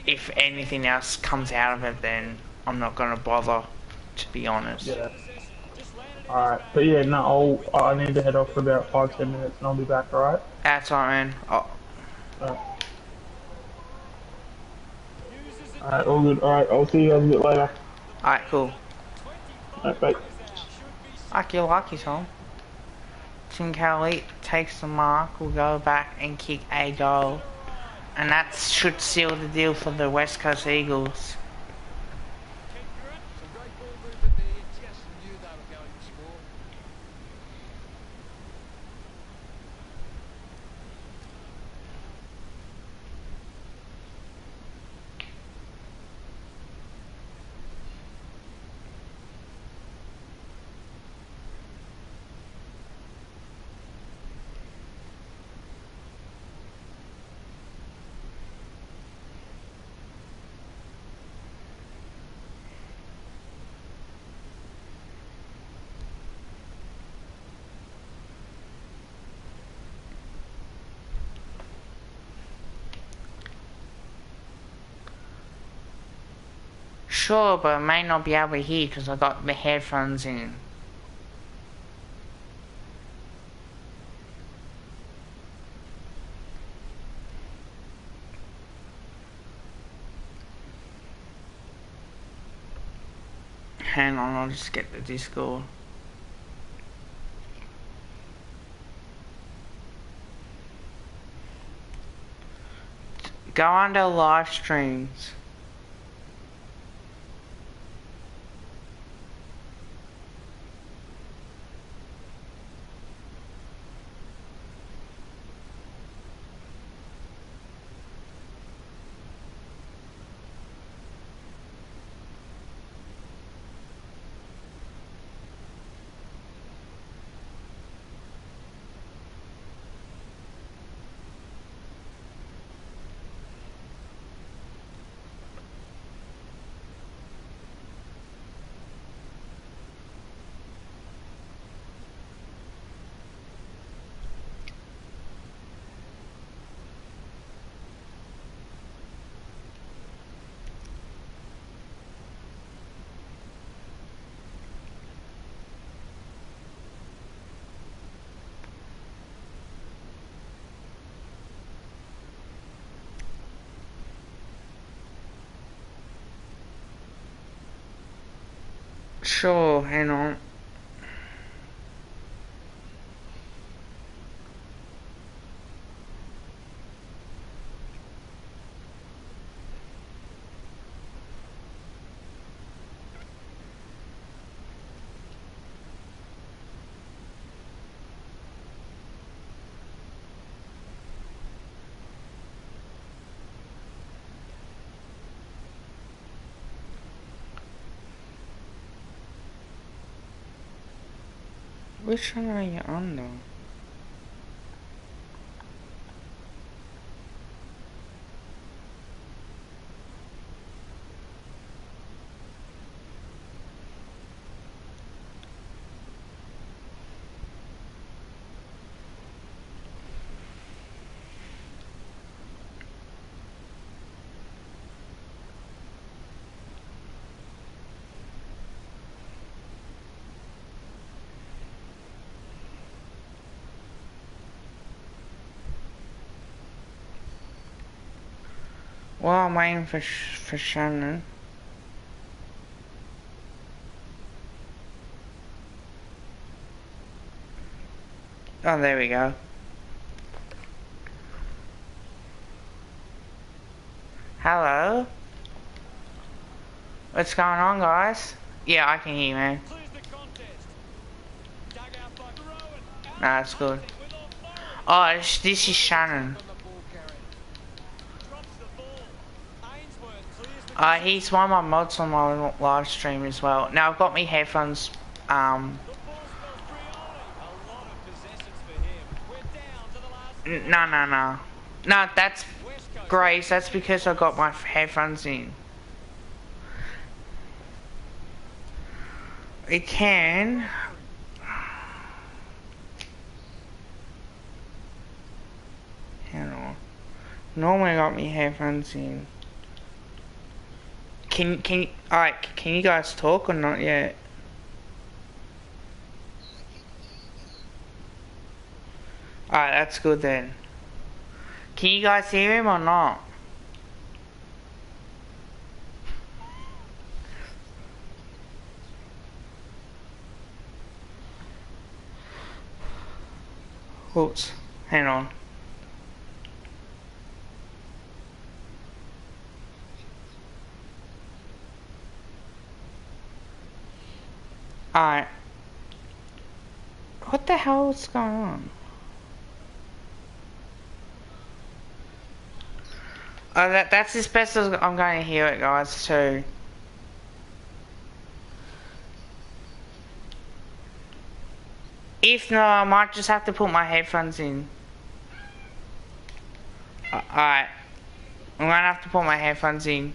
If anything else comes out of it, then I'm not going to bother, to be honest. Yeah. Alright, but yeah, no, I need to head off for about 5-10 minutes and I'll be back, alright? That's all, man. Oh, Alright, all good. Alright, I'll see you guys a bit later. alright, cool. Alright, bye. Lucky, lucky, Tom. Tim Kelly takes the mark, will go back and kick a goal. And that should seal the deal for the West Coast Eagles. Some great ball movement there. Just knew they were going to score. Sure, but I may not be able to hear because I got the headphones in. Hang on, I'll just get the Discord. Go under live streams. Sure, hang on. Which one are you on though? Well, I'm waiting for Shannon. Oh, there we go. Hello? What's going on, guys? Yeah, I can hear you, man. Nah, that's good. Oh, this is Shannon. He's one of my mods on my live stream as well. Now, I've got my headphones, no, no, no. No, that's Grace. That's because I got my headphones in. It can. Hang on. Normally I got my headphones in. Alright, can you guys talk or not yet? Alright, that's good then. Can you guys hear him or not? Oops, hang on. Alright. What the hell is going on? Oh, that's as best as I'm going to hear it, guys, too. If not, I might just have to put my headphones in. Alright. I'm gonna have to put my headphones in.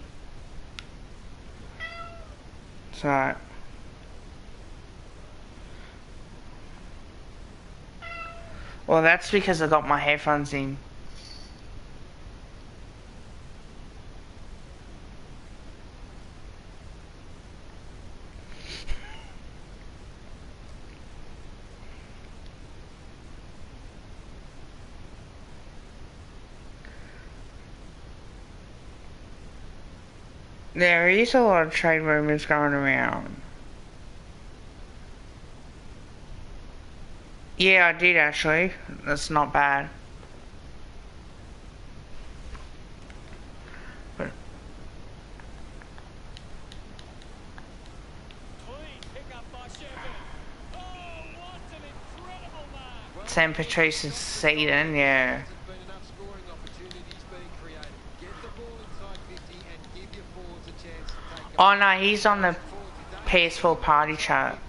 So. Well, that's because I got my headphones in. There is a lot of trade rumors going around. Yeah, I did actually. That's not bad. But Sam Patrice and Seaton, yeah. Oh no, he's on the PS4 party chat.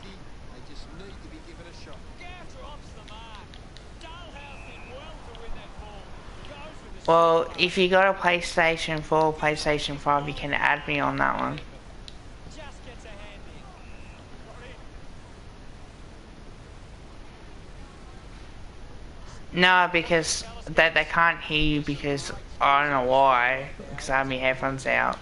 Well, if you got a PlayStation 4 or PlayStation 5, you can add me on that one. No, because they can't hear you because I don't know why, because I have my headphones out.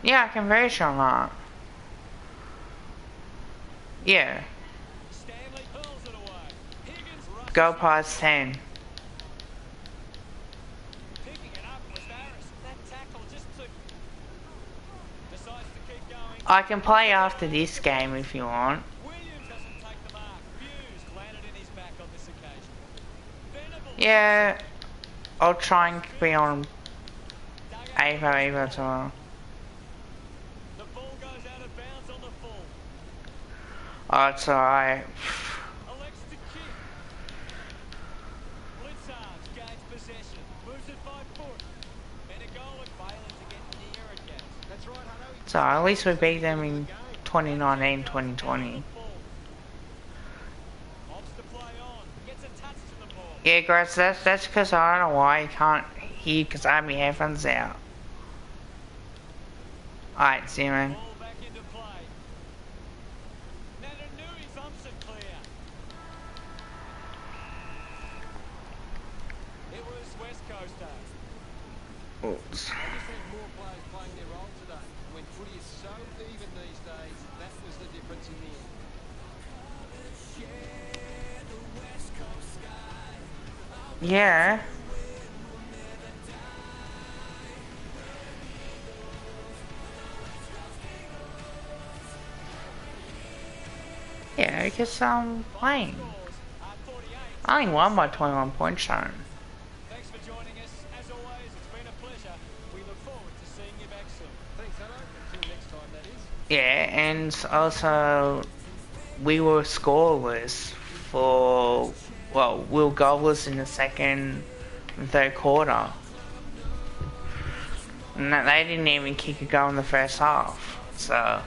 Yeah, I can very sure not. Yeah. Go past 10. I can play after this game if you want. Yeah, I'll try and be on AFL tomorrow. Oh, it's alright. So at least we beat them in 2019, 2020. Yeah, guys, that's because I don't know why you can't hear because I have my headphones out. Alright, see you, man. Oops. Yeah. Yeah, because I'm playing. I only won by 21 points, Sharon. Thanks for joining us. As always, it's been a pleasure. We look forward to seeing you back soon. Thanks, hello. Until next time, that is. Yeah, and also we were scoreless for, well, we were goalless in the second and third quarter. And they didn't even kick a goal in the first half, so.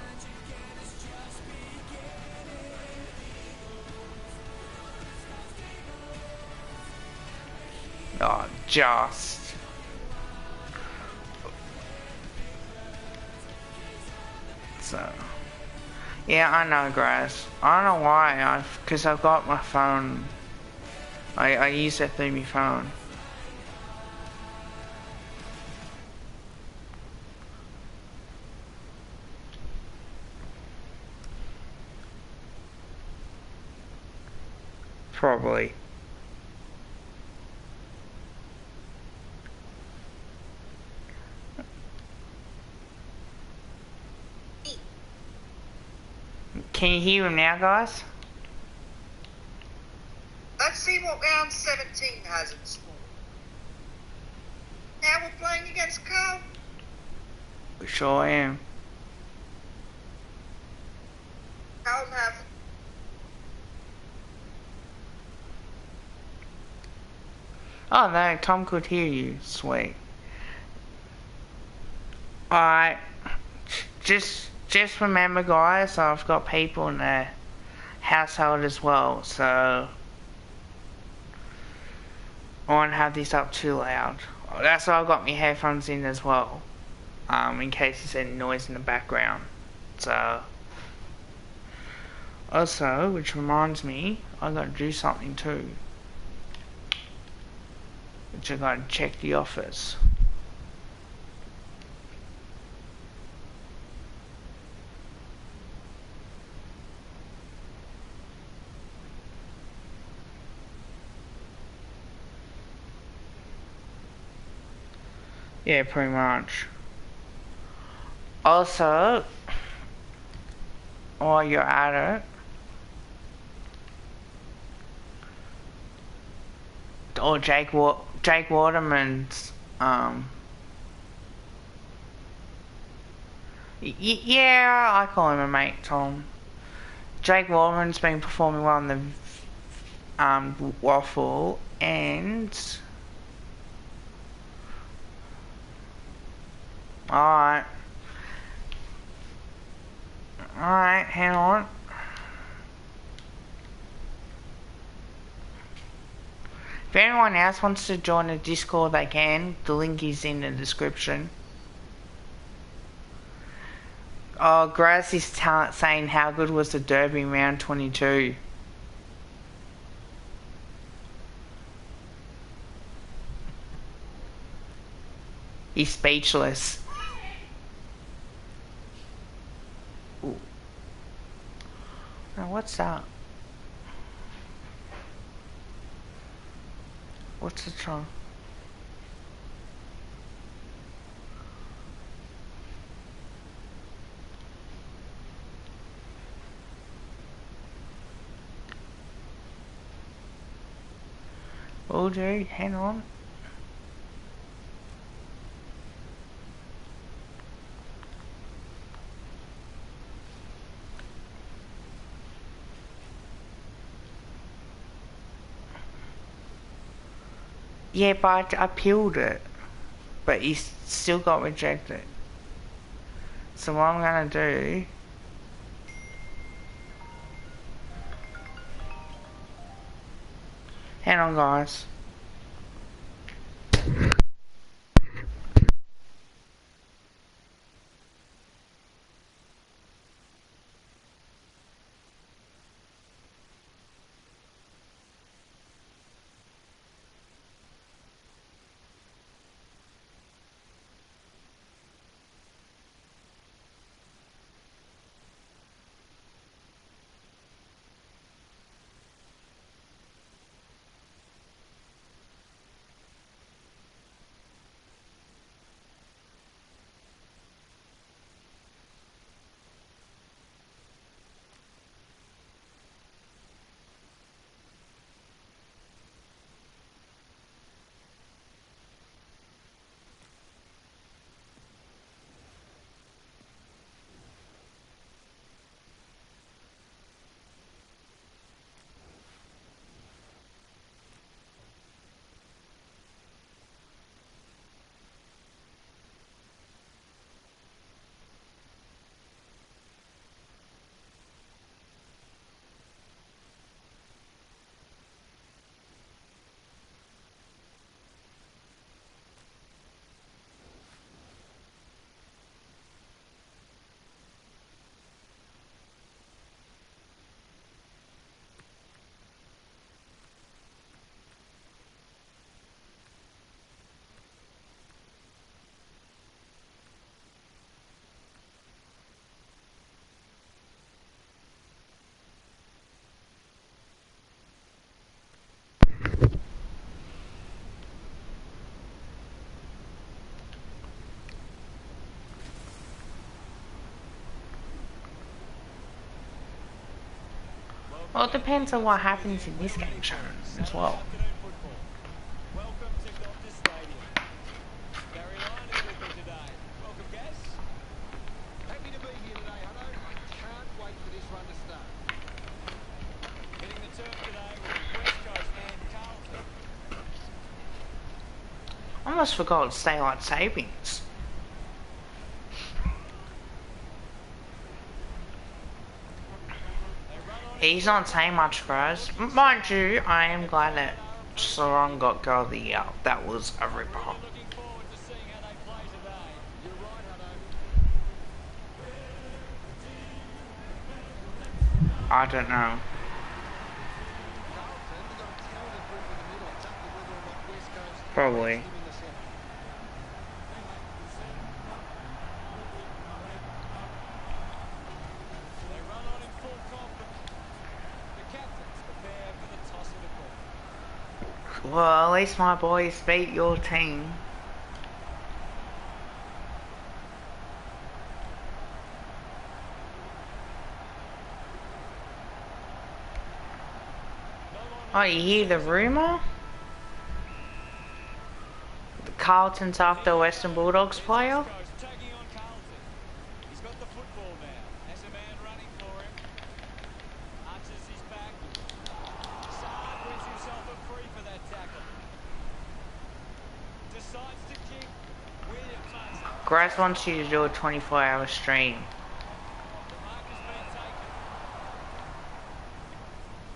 Oh, just. So. Yeah, I know, guys. I don't know why, because I've got my phone. I use it through my phone. Probably. Can you hear him now, guys? Let's see what round 17 has in store. Now we're playing against Carl. We sure am. Carlton have Oh no, Tom could hear you. Sweet. Alright. Just remember, guys, I've got people in the household as well, so I won't have this up too loud. That's why I've got my headphones in as well, in case there's any noise in the background. So, also, which reminds me, I gotta do something too. Which I gotta check the office. Yeah, pretty much. Also, while you're at it, or Jake Waterman's, yeah, I call him a mate, Tom. Jake Waterman's been performing well in the waffle, and alright, hang on. If anyone else wants to join the Discord, they can. The link is in the description. Oh, Grass is saying how good was the Derby in round 22. He's speechless. Ooh. Now what's that? What's the song? Oh dude, hang on. Yeah, but I appealed it. But he still got rejected. So what I'm gonna do... Hang on, guys. Well, it depends on what happens in this game, Sharon, as well. Afternoon football. Welcome to Optus Stadium. Gary Lyon is with me today. Welcome, Gaz. Happy to be here today, Hutto. I can't wait for this run to start. Hitting the turf today will be West Coast and Carlton. I almost forgot it's daylight savings. He's not saying much, guys. Mind you, I am glad that Sarong got Girl of the Year. That was a ripper. Looking forward to seeing how they play today. You're right, Hutto. I don't know. Carlton, they've got a talented group in the middle. It's up to whether or not West Coast Probably. him in the centre. They run on in full confidence. The captains prepare for the toss of the ball. Well, at least my boys beat your team. Oh, you hear the rumour? The Carlton's after a Western Bulldogs player? West Coast taking on Carlton. He's got the football now. Has a man running for him. Arches his back. Saad wins himself a free for that tackle. Decides to kick. Williams marks up. Grass wants you to do a 24-hour stream. The mark has been taken.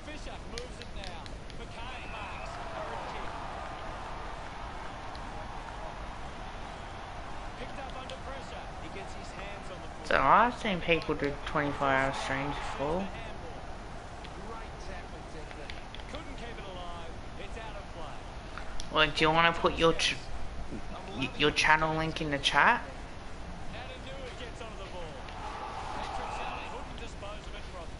Fisher moves it now. McKay marks. Hurried kick. Picked up under pressure. He gets his hands on the So foot. I've seen people do 24-hour streams before. Handball. Great tackle technique. Couldn't keep it alive. It's out of play. Well, do you want to put your channel link in the chat? Adenui gets onto the ball. Petrocelli couldn't dispose of it properly.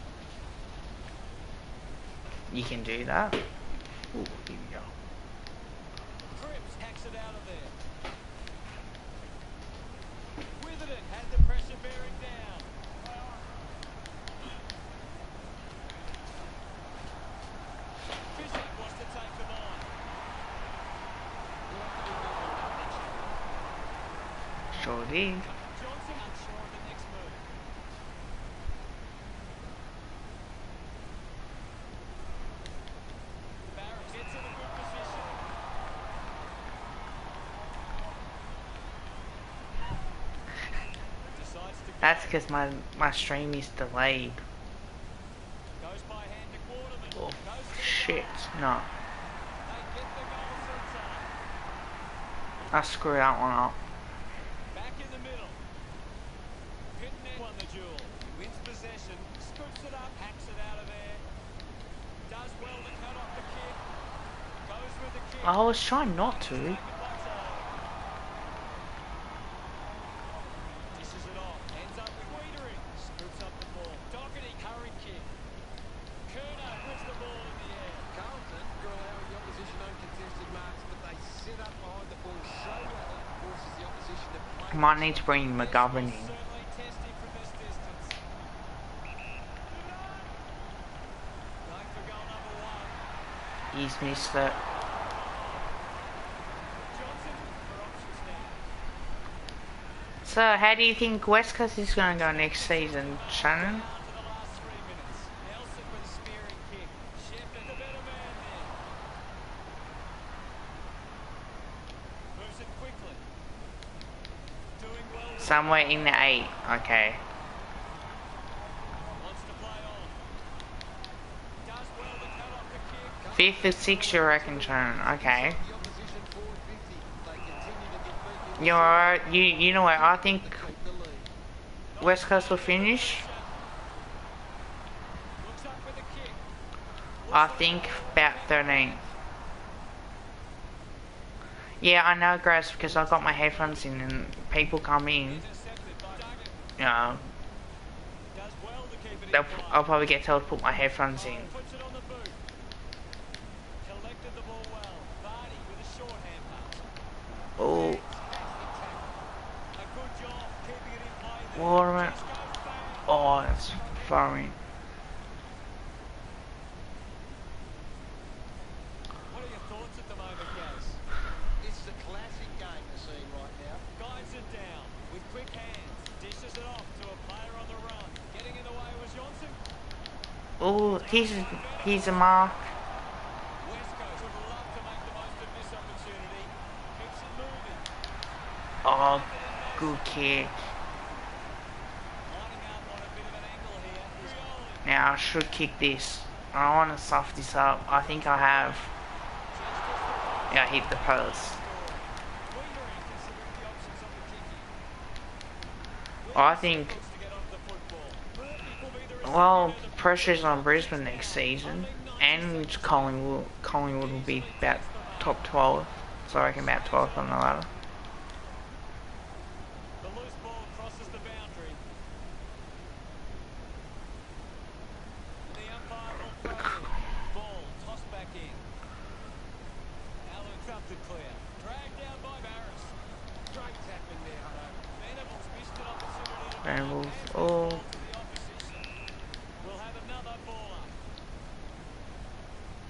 You can do that. Ooh, here we go. Cripps hacks it out of there. Witherden had the pressure bearing down. Fisher wants to take them on. Sure did. Johnson unsure of the next move. Barrett gets in a good position. Decides to That's because my stream is delayed. goes by hand to Quarterman. Oh, Goes to the shit. goal. No. They get the goal from time. I screwed that one up. Back in the middle. Pitnet won the duel. Wins possession. Scoops it up. Hacks it out of there. Does well to cut off the kick. Goes with the kick. I was trying not to. Taken by Todd. Dishes it off. Ends up with Wiedering. Scoops up the ball. Doherty, hurry kick. Kerner puts the ball in the air. Carlton are allowing the opposition uncontested marks, but they set up behind the ball so well it forces the opposition to play. Might need to bring McGovern in. Certainly testing from this distance. Going for goal number one. He's missed it. Johnson for options now. So, how do you think West Coast is going to go next season, Shannon? Down to the last 3 minutes. Nelson with a spearing kick. Shepherd the better man there. Moves it quickly. Doing well. with Somewhere in the 8. Okay. Wants to play on. Does well to cut off the kick. 5th or 6th, you reckon, Shannon? Okay. The opposition forward 50. They continue to get beat. You're alright. You know what? I think Take the lead. West Coast will finish. Looks up for the kick. I think about 13th. Yeah, I know, Grace, because I've got my headphones in and people come in. Intercepted by Duggan. You know, Does well to keep it in play. I'll probably get told to put my headphones in. Puts it on the boot. Collected the ball well. Vardy with a short hand pass. Oh, A good job keeping it in play there. Waterman. Just goes bang. Oh, that's far in. Oh, he's a mark. West Coast would love to make the most of this opportunity. Keeps it moving. Oh, good kick. Lining up on a bit of an angle here. Rioli. Now I should kick this. I want to soft this up. I think I have. Yeah, I hit the post. Wondering, considering the options on the kicking. I think, Looks to get onto the football. It will be the recipient well, of the pressure's on Brisbane next season, and Collingwood will be about top 12, so I reckon about 12th on the ladder. The loose ball crosses the boundary. The umpire will throw in. Ball tossed back in. Allen thumped it clear. Dragged down by Barris. Great tackling there, Hutto. Venables missed an opportunity to Venables, pass the oh. ball to the opposition. We'll have another ball up.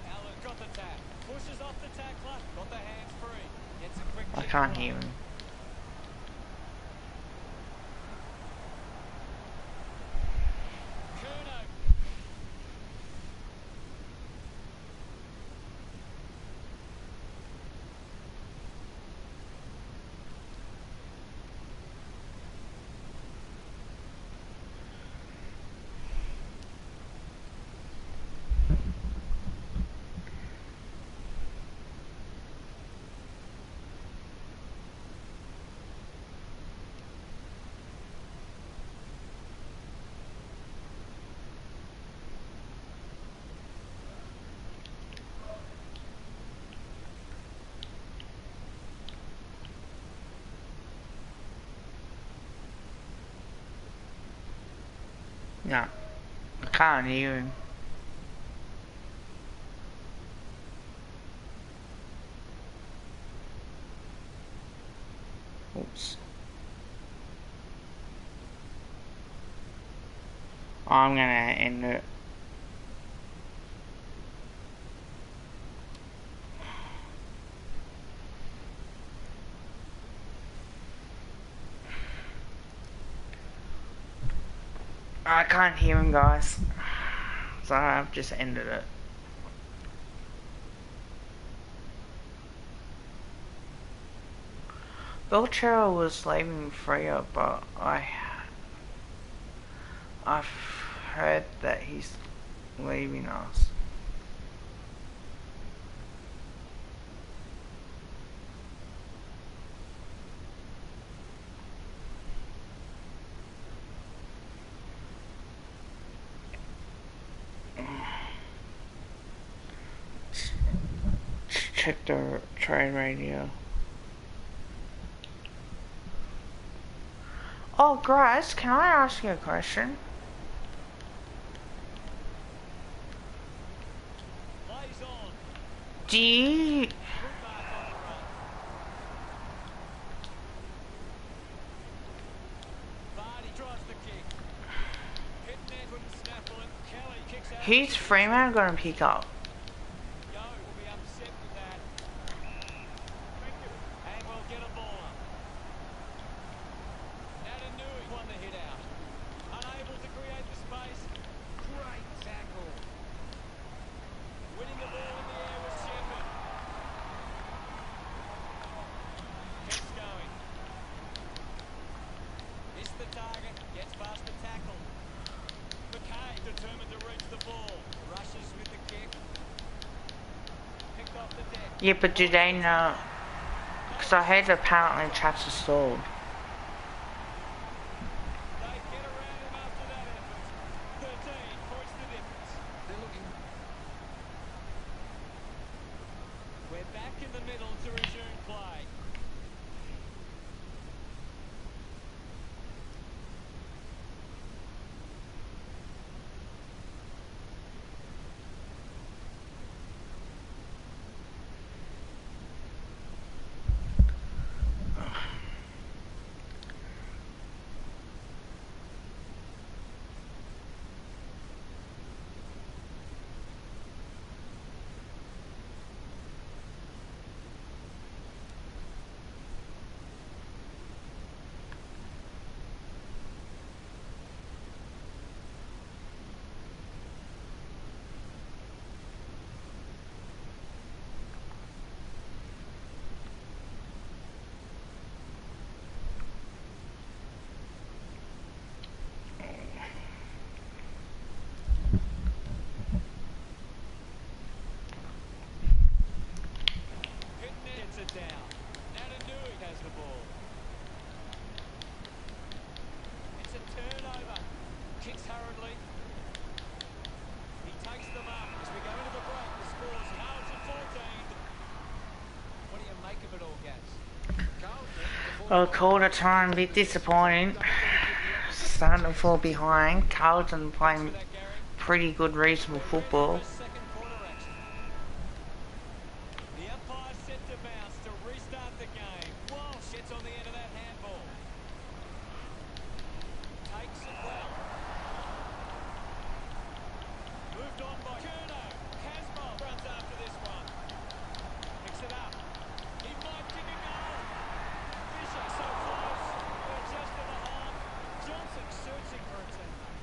Allen got the tap. Pushes off the tackler. Got the hands free. Gets a quick I kick can't away. hear him. Curnow. No, I can't hear him. Oops. I'm gonna end it. I can't hear him, guys. So I've just ended it. Belchero was leaving Freo, but I've heard that he's leaving us. Check the trade radio. Oh, Grace, can I ask you a question? Plays on. Do you... Good mark on the run. Vardy drives the kick. Pitnet couldn't snaffle it. Kelly kicks out. Who's Freeman gonna pick up? Yo will be upset with that. And we'll get a ball up. Natanui won the hit out. Unable to create the space. Great tackle. Winning the ball in the air was Shepherd. Keeps going. Missed the target. Gets past the tackle. McKay determined to reach the ball. Rushes with the kick. Picked off the deck. Yeah, but do they know? Because I heard apparently chats are stalled. They get around him after that effort. 13 points the difference. They're looking. We're back in the middle to resume play. Well, quarter time, a bit disappointing. Starting to fall behind. Carlton playing pretty good, reasonable football. Second quarter action. The umpire set to bounce to restart the game. Walsh gets on the end of that handball. Takes it well. Moved on by Curnow. Casbolt runs after this one. Picks it up. He might kick a goal. Fisher so close. They're just to the half. Johnson searching for a teammate.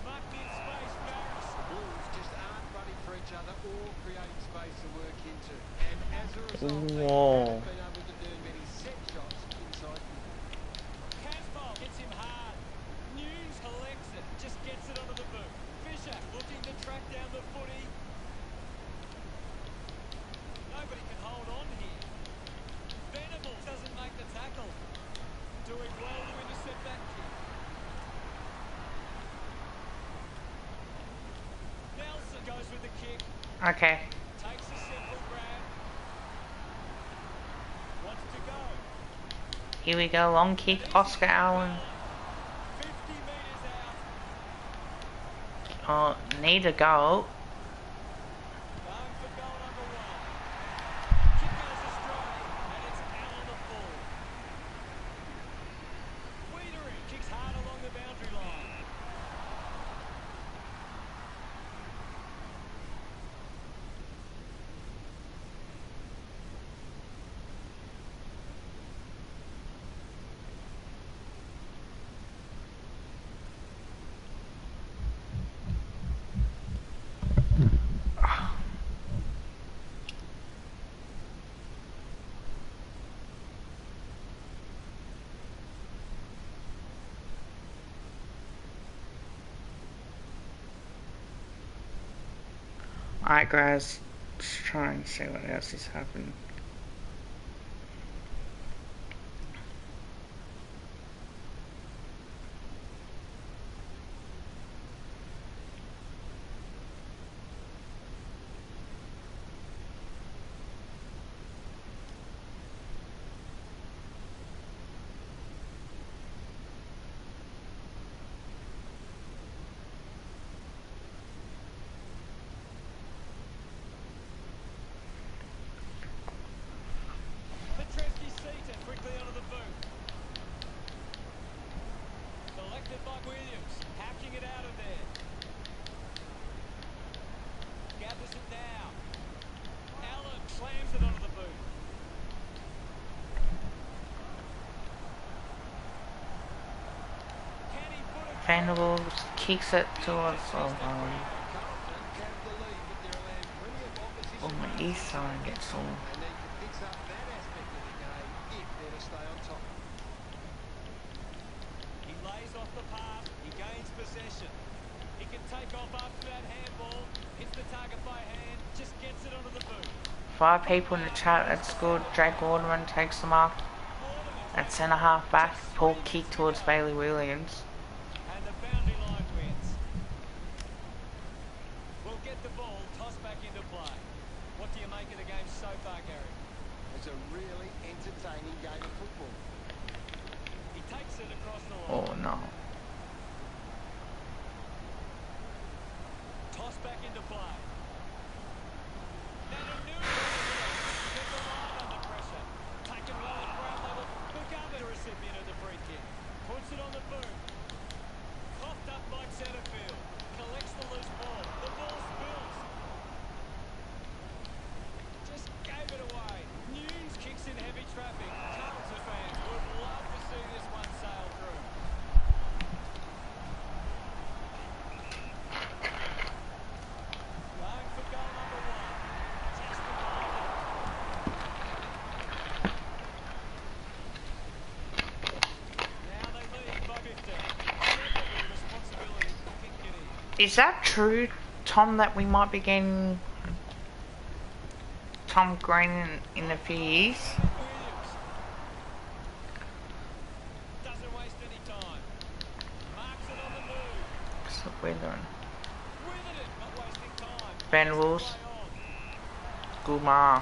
Mucked in space, Barris. The Blues just aren't running for each other or creating space to work into. And as a result, they Whoa. haven't been able to do many set shots inside. Casbolt gets him hard. News collects it. Just gets it onto the boot. Fisher looking to track down the footy. Nobody can hold on here. Venables doesn't make the tackle. Doing well to intercept that kick. Nelson goes with the kick. Okay, Takes a simple grab. Wants to go. here we go. Long kick. Oscar Allen. 50 metres out. Oh, need a goal. Going for goal number one. Kick goes astray, and it's out on the full. Wiedering kicks hard along the boundary line. Alright, guys. Let's try and see what else is happening. Petreski seats it quickly onto the boot. Collected by Williams, hacking it out of there. Gathers it now. Allen slams it onto the boot. Can he put it? Venables kicks it towards Carlton have the lead, but they're allowing plenty of opposition. oh, my east side gets all. They need to fix up that aspect of the game if they're to stay on top. He lays off the pass. He gains possession. He can take off after that handball. Hits the target by hand. Just gets it onto the boot. 5 people in the chat. That's good. Jake Waterman takes the mark. At centre half back. Paul kick towards Bailey Williams. And the boundary line wins. We'll get the ball tossed back into play. What do you make of the game so far, Gary? It's a really entertaining game of football. He takes it across the line. Oh no. Tossed back into play. Nananu get the line under pressure. Taken well at ground level. Mugabe, the recipient of the free kick. Puts it on the boot. Coughed up by centre field. Collects the loose ball. The ball spills. Just gave it away. News kicks in heavy traffic. Carlton fans would love to see this one sail through. Going for goal number one. Just to find it. Now they lead by 15. Definitely responsibility for Kinkini. Is that true, Tom, that we might be getting Tom Green in a few years? Williams doesn't waste any time. Marks it on the move. That's what we're doing. With it, not wasting time. Venables. Play on. Gumar.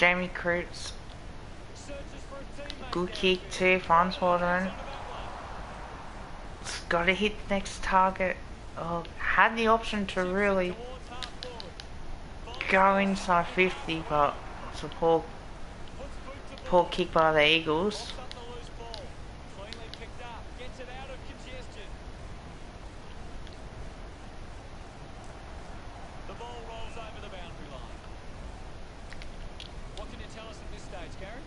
Jamie Croots. Searches for a teammate. Good kick too, finds Waterman. It's got to hit the next target. Oh, had the option to really Towards half forward. go inside 50, but it's a poor Puts boot to ball. kick by the Eagles. Pops up the loose ball. Cleanly picked up. Gets it out of congestion. The ball rolls over the boundary line. What can you tell us at this stage, Gary?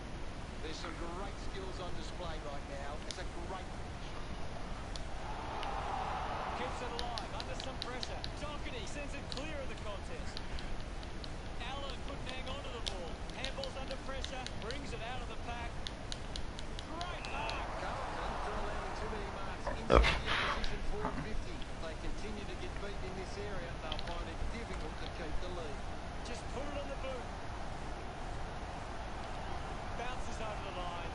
There's some great skills on display right now. It's a great Keeps it alive under some pressure. Doherty sends it clear of the contest. Allen couldn't hang on to the ball. Handball's under pressure. Brings it out of the pack. Great mark. Carlton for allowing too many marks inside the opposition forward 50. If they continue to get beaten in this area, they'll find it difficult to keep the lead. Just put it on the boot. Bounces over the line.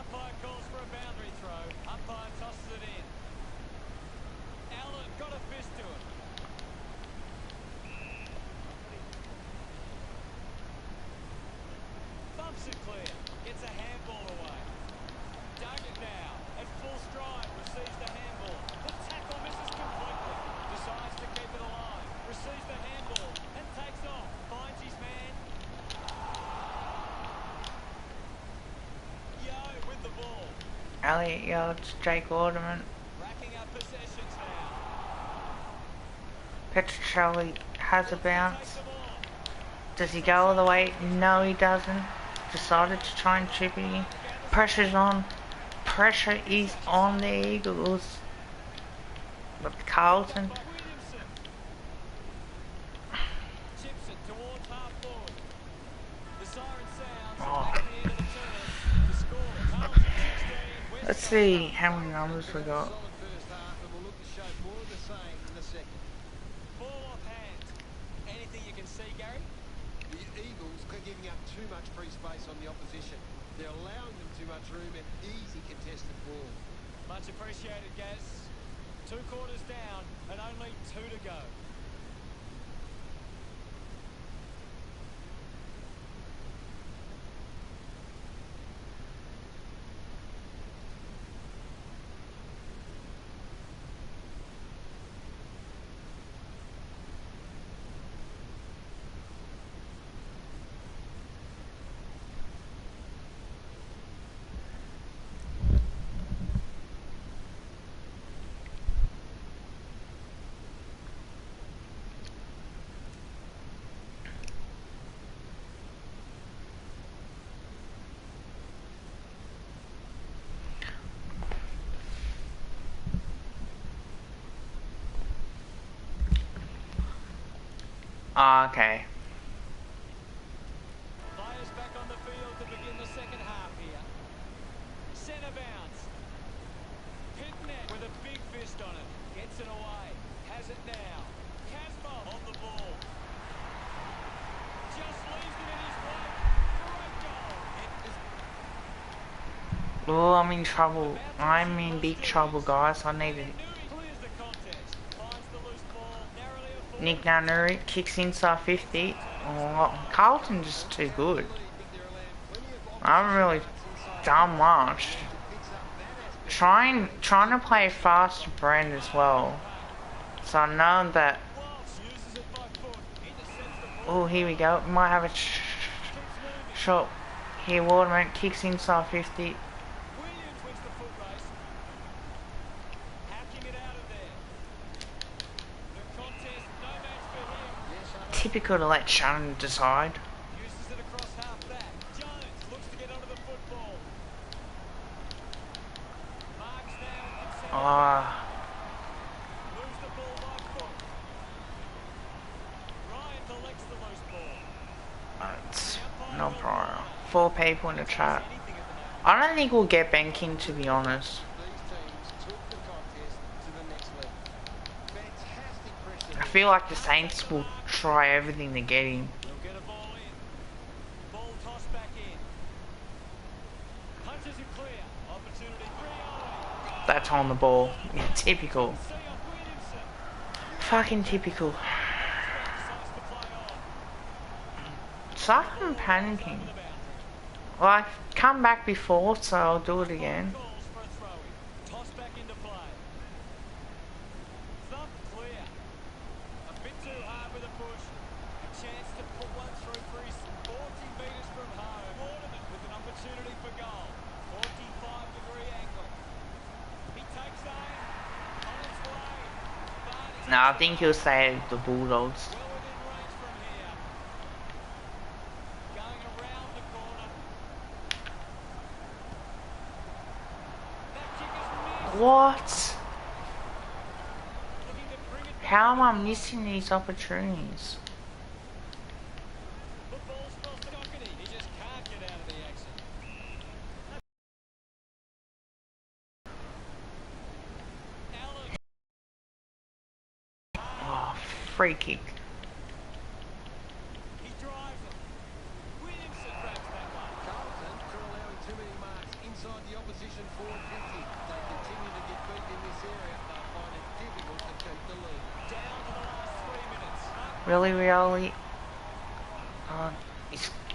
Umpire calls for a boundary throw. Umpire tosses it in. Allen got a fist to him. Bumps it clear. Gets a handball away. Dug it now. At full stride. Receives the handball. The tackle misses completely. Decides to keep it alive. Receives the handball and takes off. Finds his man. Yo with the ball. Elliot yards, Jake Waterman. Racking up possessions now. Petrocelli has a bounce. Takes them on. Does he go all the way? No, he doesn't. Decided to try and chip it in. Pressure's on. Pressure is on the Eagles. But Carlton. By Williamson. Chips it towards half forward. The siren sounds. Oh. Back at the end of the term. The score. Carlton 16. West Let's see how many numbers we got. Solid first half, and we'll look to show more of the same in the second. Ball off hand. Anything you can see, Gary? The Eagles are giving up too much free space on the opposition. They're allowing them too much room and easy contested ball. Much appreciated, Gaz. 2 quarters down and only 2 to go. Okay. Players back on the field to begin the second half here. Centre bounce. Pitnet with a big fist on it. Gets it away. Has it now. Casper on the ball. Just leaves it in his way. Great goal. It is Oh, I'm in trouble. I'm in big trouble, guys. I need it. clears the contest. Finds the loose ball. Narrowly a forward. Nick Nanuri kicks inside 50. Oh, Carlton just too good. I haven't really done much. Trying to play faster brand as well. So I know that. Walsh uses it by foot. Intercepts the ball. Oh, here we go. Might have a shot here. Waterman kicks inside 50. Williams wins the foot race. Hacking it out of there. The contest, no match for him. Typical to let Shannon decide. Uses it across half back. Jones looks to get onto the football. Marks now and centre. Ah, Moves the ball by foot. Ryan collects the loose ball. it's no problem. 4 people in the chat. Anything at the moment. I don't think we'll get Benking, to be honest. These teams took the contest to the next level. Fantastic pressure. I feel like the Saints will try everything to get him. They'll get a ball in. Ball tossed back in. Punches it clear. Opportunity for Ione. That's on the ball. Yeah, typical. See off Williamson. Fucking typical. Decides to play on. Aside from panicking. Well, I've come back before, so I'll do it again. Calls for a throw-in. Toss back into play. Thump clear. A bit too hard with a push. A chance to put one through for his 40 metres from home. Ornament with an opportunity for goal. 45-degree angle. He takes aim. On its way. Barney No, I think he'll say the Bulldogs. well within range from here. Going around the corner. That kick is missed. What? Looking to bring it back. How am I missing these opportunities? The ball spells to Doherty. He just can't get out of the action. Allen. Oh, free kick. He drives it. Williamson grabs that one. Carlton are allowing too many marks inside the opposition forward 50. They continue to get beat in this area. They'll find it difficult to keep the lead. Down to the last 3 minutes. Really, really?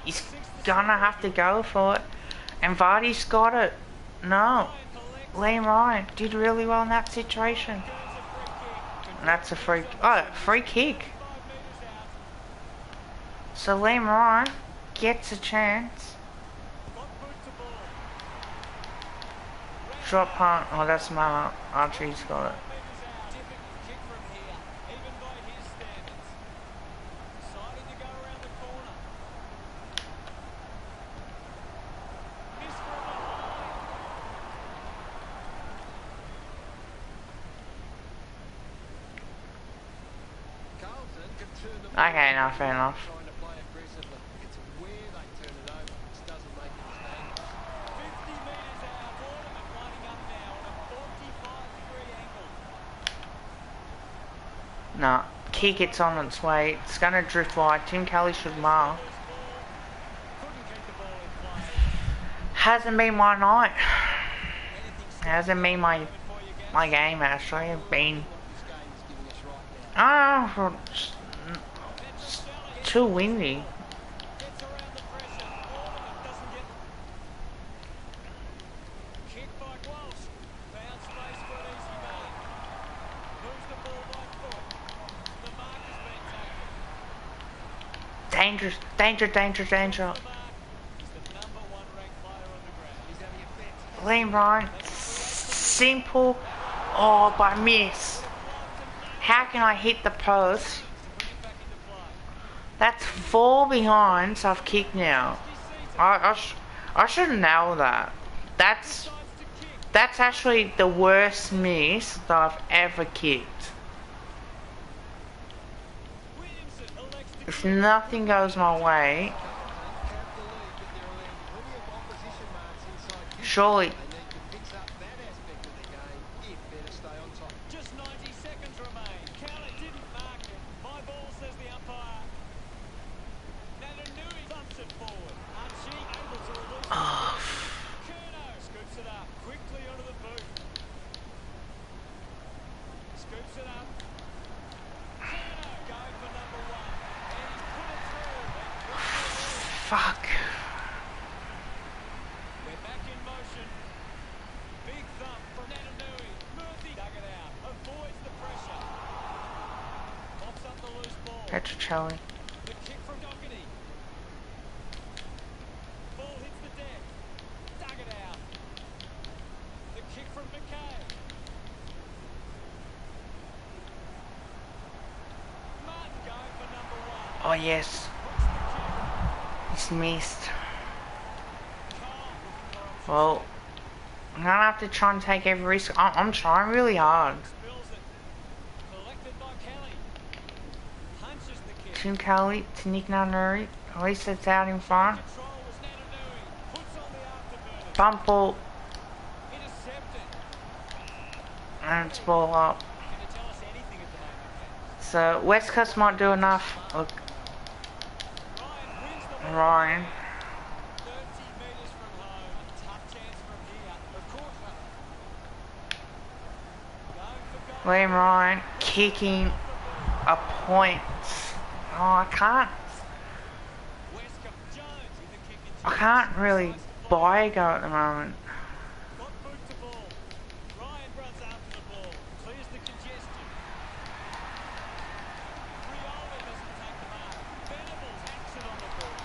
He's gonna have to go for it. And Vardy's got it. No. Liam Ryan did really well in that situation. And that's a free kick. Five meters out. So Liam Ryan gets a chance. Got boot to ball. Drop punt. Oh, that's my Archie's got it. 5 meters out. Difficult kick from here, even by his standards. Deciding to go around the corner. Miss from behind. Carlton can turn the Okay, no, fair enough. trying to play aggressively. It's where they turn it over which doesn't make it as dangerous. 50 meters out. Ornament lining up now on a 45-degree angle. No. Kick it's on its way. It's gonna drift wide. Tim Kelly should mark. Loose ball. Couldn't keep the ball in play. Hasn't been my night. Anything Hasn't been my for you, Gats? my game actually. It's been This game is giving us right now. it's too windy. Gets around the pressure. Ornament doesn't get. Kick by Walsh. Found space for an easy man. Moves the ball right foot. The mark has been taken. Dangerous, danger, danger, danger. The mark. He's the number 1 ranked player on the ground. He's having a bet. Liam Ryan, simple. Oh, but I miss. How can I hit the post? To bring it back into play. That's 4 behind, so I've kicked now. I should nail that. That's actually the worst miss that I've ever kicked. Williamson elects to If nothing goes my way, Have the lead, but they're allowing plenty of opposition marks inside 50. surely. They need to fix up that aspect of the game if they're to stay on top. just 90 seconds remain. Callett didn't mark it. My ball, says the umpire. Natanui thumps it forward. Archie able to release it. Curnow scoops it up quickly onto the boot. Scoops it up. Curnow going for number 1. And he's put it through. And wins the lead. Fuck. We're back in motion. Big thump from Natanui. Murphy dug it out. Avoids the pressure. Pops up the loose ball. Petrocelli. The kick from Doherty. Ball hits the deck. Dug it out. The kick from McKay. Martin going for number 1. Oh yes, Puts the kick. it's missed. Carl looking for options. Well, I'm gonna have to try and take every risk. I'm trying really hard. Spills it. Collected by Kelly. Punches the kick. Tim Kelly to Nick Nanuri. At least it's out in front. Control was Natanui. Puts on the afterburner. Bump ball Intercepted. and it's ball up. Can you tell us anything at the moment, Ken? So West Coast might do enough. Look, Ryan wins the ball. Ryan. 30 metres from home. A tough chance from here. Of course. Going for goal. Liam Ryan kicking a point. Oh, I can't. West I can't really buy a go at the moment. Got boot to ball. Ryan runs after the ball. Clears the congestion. Riola doesn't take the mark. Venables hacks it on the ball.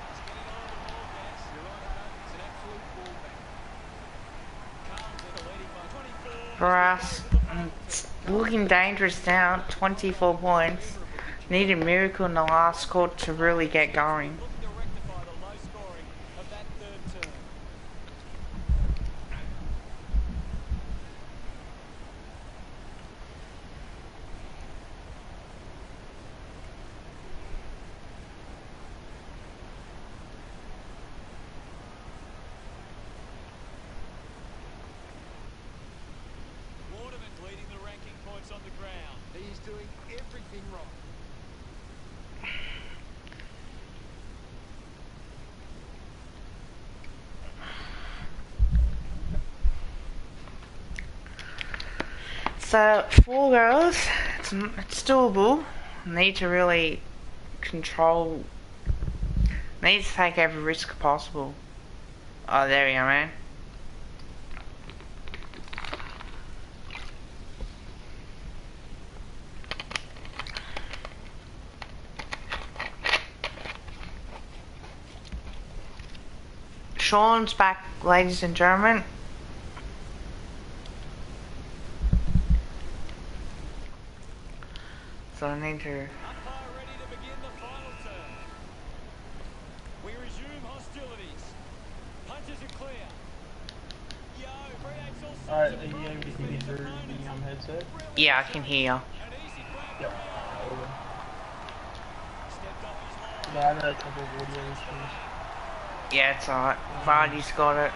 He's getting on the ball, Gas. You're right, Hutto. He's an absolute ball back. Carl's in the leading by 24. For us, it's looking dangerous now. 24 points. Need a miracle in the last quarter to really get going. Looking to rectify the low scoring of that third term. Waterman leading the ranking points on the ground. He's doing everything right. So 4 goals, it's doable. Need to really control. Need to take every risk possible. Oh, there we go, man. Sean's back, ladies and gentlemen. So I need to. Umpire ready to begin the final turn. We resume hostilities. Punches are clear. Yo creates all sorts Alright, of are you able to hear through the headset? Yeah, I can hear. An easy grab. Yep. Stepped off his line. I had a couple of audio issues. Yeah, it's alright. Vardy's got it.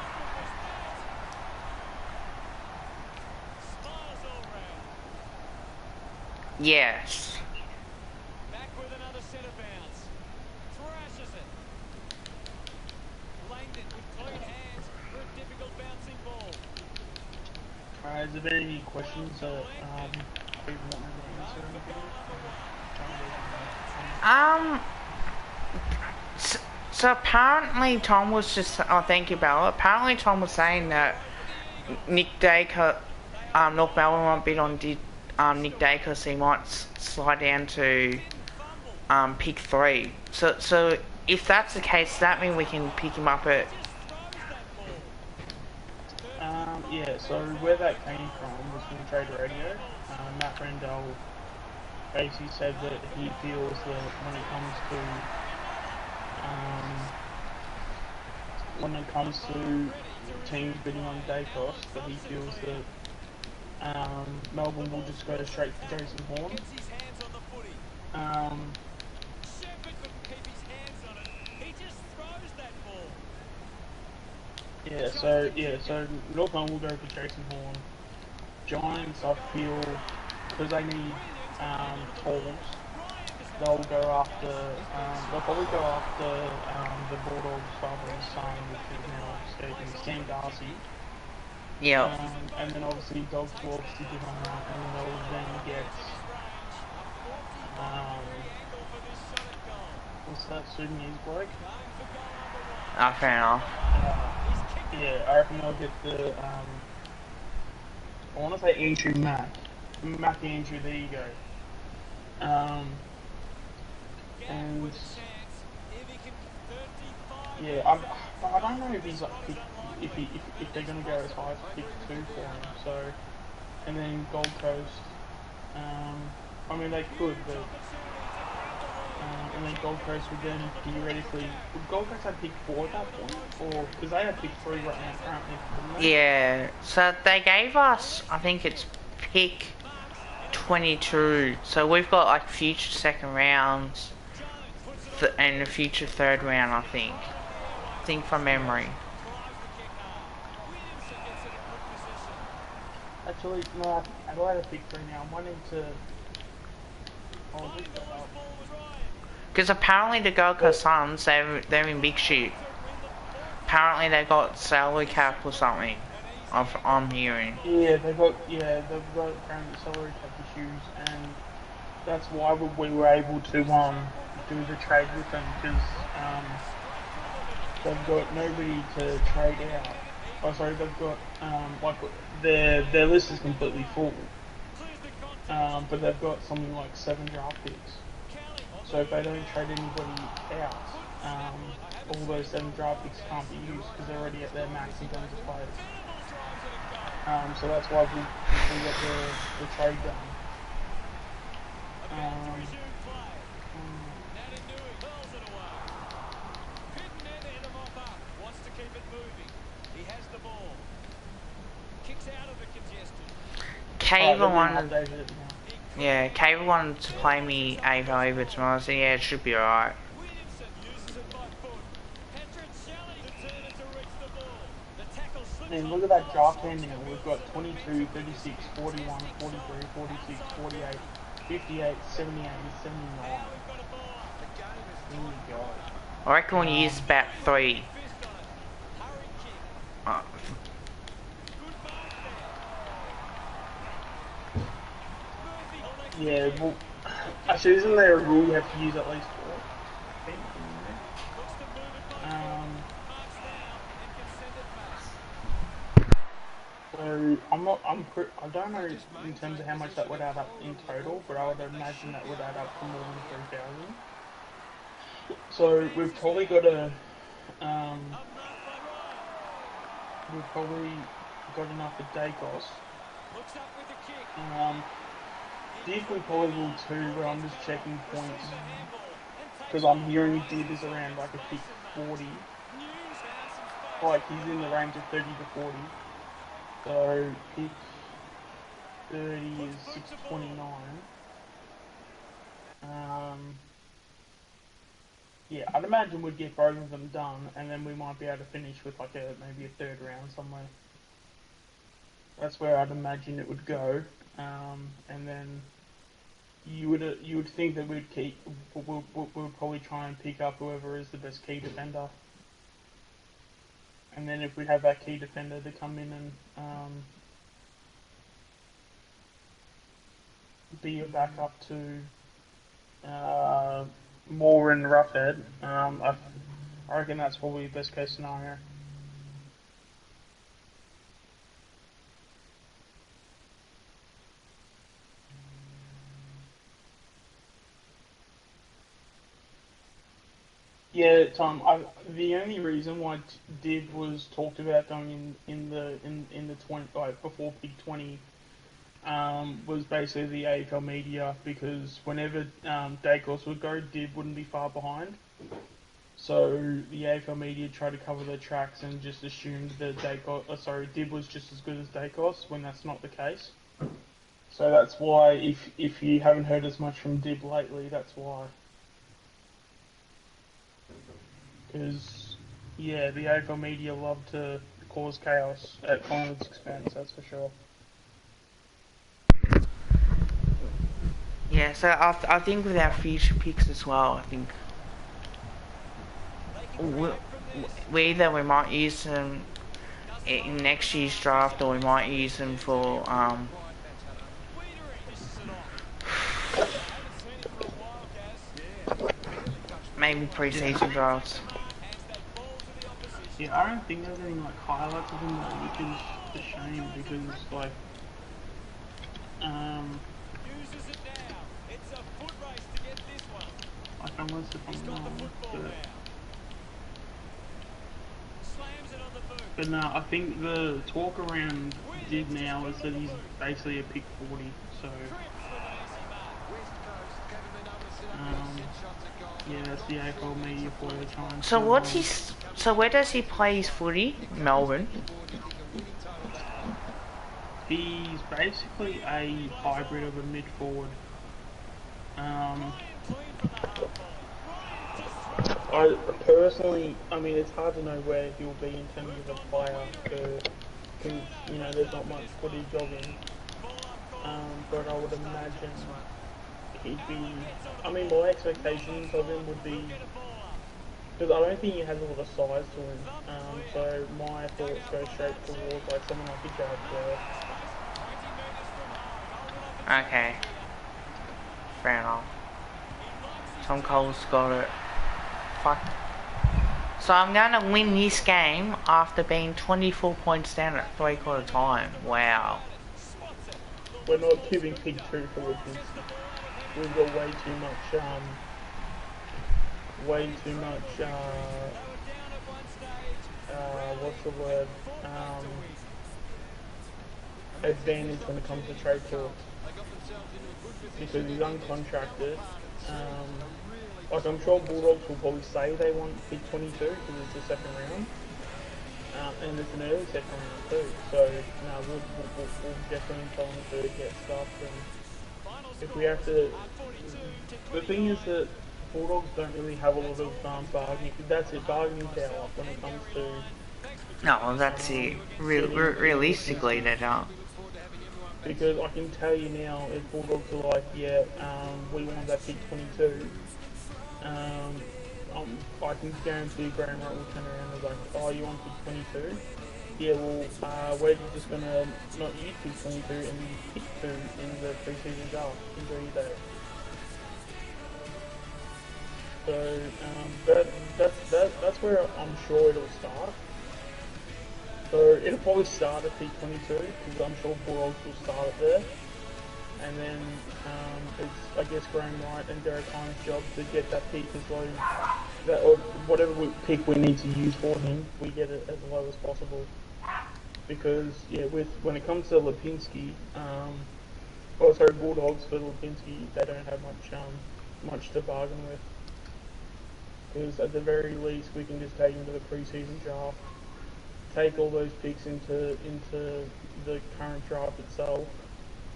Smiles all round. Yes. Back with another centre bounce. Thrashes it. Langdon with clean hands for a difficult bouncing ball. Alright, has there been any questions that people want me to answer anything? So apparently Tom was just. Oh, thank you, Bella. Apparently Tom was saying that Nick Dacre, North Melbourne won't bid on Nick Dacre, so he might slide down to pick 3. So if that's the case, does that mean we can pick him up at? Yeah, so where that came from was from Trade Radio. Matt Rendell basically said that he feels that when it comes to teams bidding on Dacos, that he feels that Melbourne will just go straight for Jason Horn. Gets his hands on the footy. Shepherd couldn't keep his hands on it. He just throws that ball. So North Melbourne will go for Jason Horn. Giants, I feel, because they need tools, they'll probably go after the Bulldogs' father and son, which is now escaping, Sam Darcy. Yeah. And then obviously Dogs will obviously give on that, and then they'll then get what's that Sudanese bloke? Fair enough. Yeah, I reckon they'll get the I want to say Andrew Mac Andrew. There you go. And yeah, I don't know if he's like if they're gonna go as high as pick 2 for him. So, and then Gold Coast. I mean they could, but and then Gold Coast would then theoretically would Gold Coast have pick 4 at that point, or because they have pick 3 right now currently. Yeah. So they gave us, I think it's pick 22. So we've got like future second rounds and a future third round, I think. From memory. Actually, no, Adelaide have pick 3 now. I'm wanting to. Because apparently the Gold Coast Suns, they're in big shit. Apparently they got salary cap or something. I'm hearing. Yeah, they've got apparently salary cap issues, and that's why we were able to do the trade with them, because they've got nobody to trade out. Oh, sorry, they've got like their list is completely full. But they've got something like 7 draft picks. So if they don't trade anybody out, all those 7 draft picks can't be used because they're already at their max in terms of players. So that's why we got the trade done. Wants to keep it moving. He has the ball. Kicks out of the congestion. Caver Right, wanted, updated it now. yeah, Caver wanted to play me AFL over tomorrow, so yeah, it should be alright. Williamson uses it by foot. Petricelli determined to reach the ball. The tackle slips And on look the at that ball. draft hand now. We've got 22, 36, 41, 43, 46, 48, 58, 78, and 79. Now we've got a ball up. The game is There you go. I reckon when you use about 3. Fist on it. Hurry kick. Uh, Good mark there. Murphy. Yeah, well, actually, isn't there a rule you have to use at least 4? I think, Looks to move it by marks down and can send it back. So I don't know in terms of how much that would add up in total, but I would imagine that would add up to more than 3,000. So we've probably got we've probably got enough for Dacos. Looks up with the kick. Div we probably will too, but I'm just checking points. Because I'm hearing Div is around like a pick 40. Like he's in the range of 30 to 40. So pick 30 is 629. Yeah, I'd imagine we'd get both of them done, and then we might be able to finish with like maybe a 3rd round somewhere. That's where I'd imagine it would go, and then you would think that we'll probably try and pick up whoever is the best key defender, and then if we have that key defender to come in and be a backup to Moore and Roughhead, I reckon that's probably the best case scenario. Yeah, Tom. The only reason why Div was talked about going in the 20 before pick 20 was basically the AFL media, because whenever Dacos would go, Div wouldn't be far behind. So the AFL media tried to cover their tracks and just assumed that Div was just as good as Dacos, when that's not the case. So that's why, if you haven't heard as much from Div lately, that's why. Because, yeah, the AFL media love to cause chaos at Collingwood's expense, that's for sure. yeah, so I think with our future picks as well, I think we might use them in next year's draft, or we might use them for maybe pre-season drafts. Yeah, I don't think there's any like highlights of him though, which is a shame, because like Uses it now. It's a foot race to get this one. like unless if He's I'm got the wrong, football now. Slams it on the boot. but no, I think the talk around Div now is that he's basically a pick 40, so Trips with an easy mark. West Coast having the numbers set up with 6 shots at goal. yeah, that's the AFL media for the time. So what's his? So where does he play his footy? Melbourne. He's basically a hybrid of a mid forward. I personally, I mean, it's hard to know where he'll be in terms of a player, because you know, there's not much footage of him. But I would imagine he'd be. I mean, my expectations of him would be, because I don't think he has a lot of size to him. So my thoughts go straight towards like someone like a Jared Blair. Okay. Fair enough. Tom Cole's got it. Fuck. So I'm going to win this game after being 24 points down at 3/4 time. Wow. We're not giving Pig 2 for Lipinski. We've got way too much, what's the word, advantage when it comes to trade talks. Because he's uncontracted. Like I'm sure Bulldogs will probably say they want pick 22 because it's the second round. And it's an early second round too. So no, we'll definitely tell them to get stuff. And if we have to, the thing is that Bulldogs don't really have a lot of bargaining. That's it, bargaining power when it comes to. No, well, that's it. Realistically, they don't. Because I can tell you now, if Bulldogs are like, yeah, we want that pick 22, I can guarantee Graham Wright will turn around and be like, oh, you want pick 22? Yeah, well, we're just going to not use pick 22 and use pick 2 in the pre-season draft. Enjoy your day. So that's where I'm sure it'll start. So it'll probably start at pick 22 because I'm sure Bulldogs will start it there. And then it's, I guess, Graham Wright and Derek Hines' job to get that pick as low, or whatever pick we need to use for him, we get it as low as possible. Because yeah, when it comes to Lipinski, Bulldogs for Lipinski, they don't have much to bargain with. Because at the very least, we can just take him to the pre-season draft, take all those picks into the current draft itself,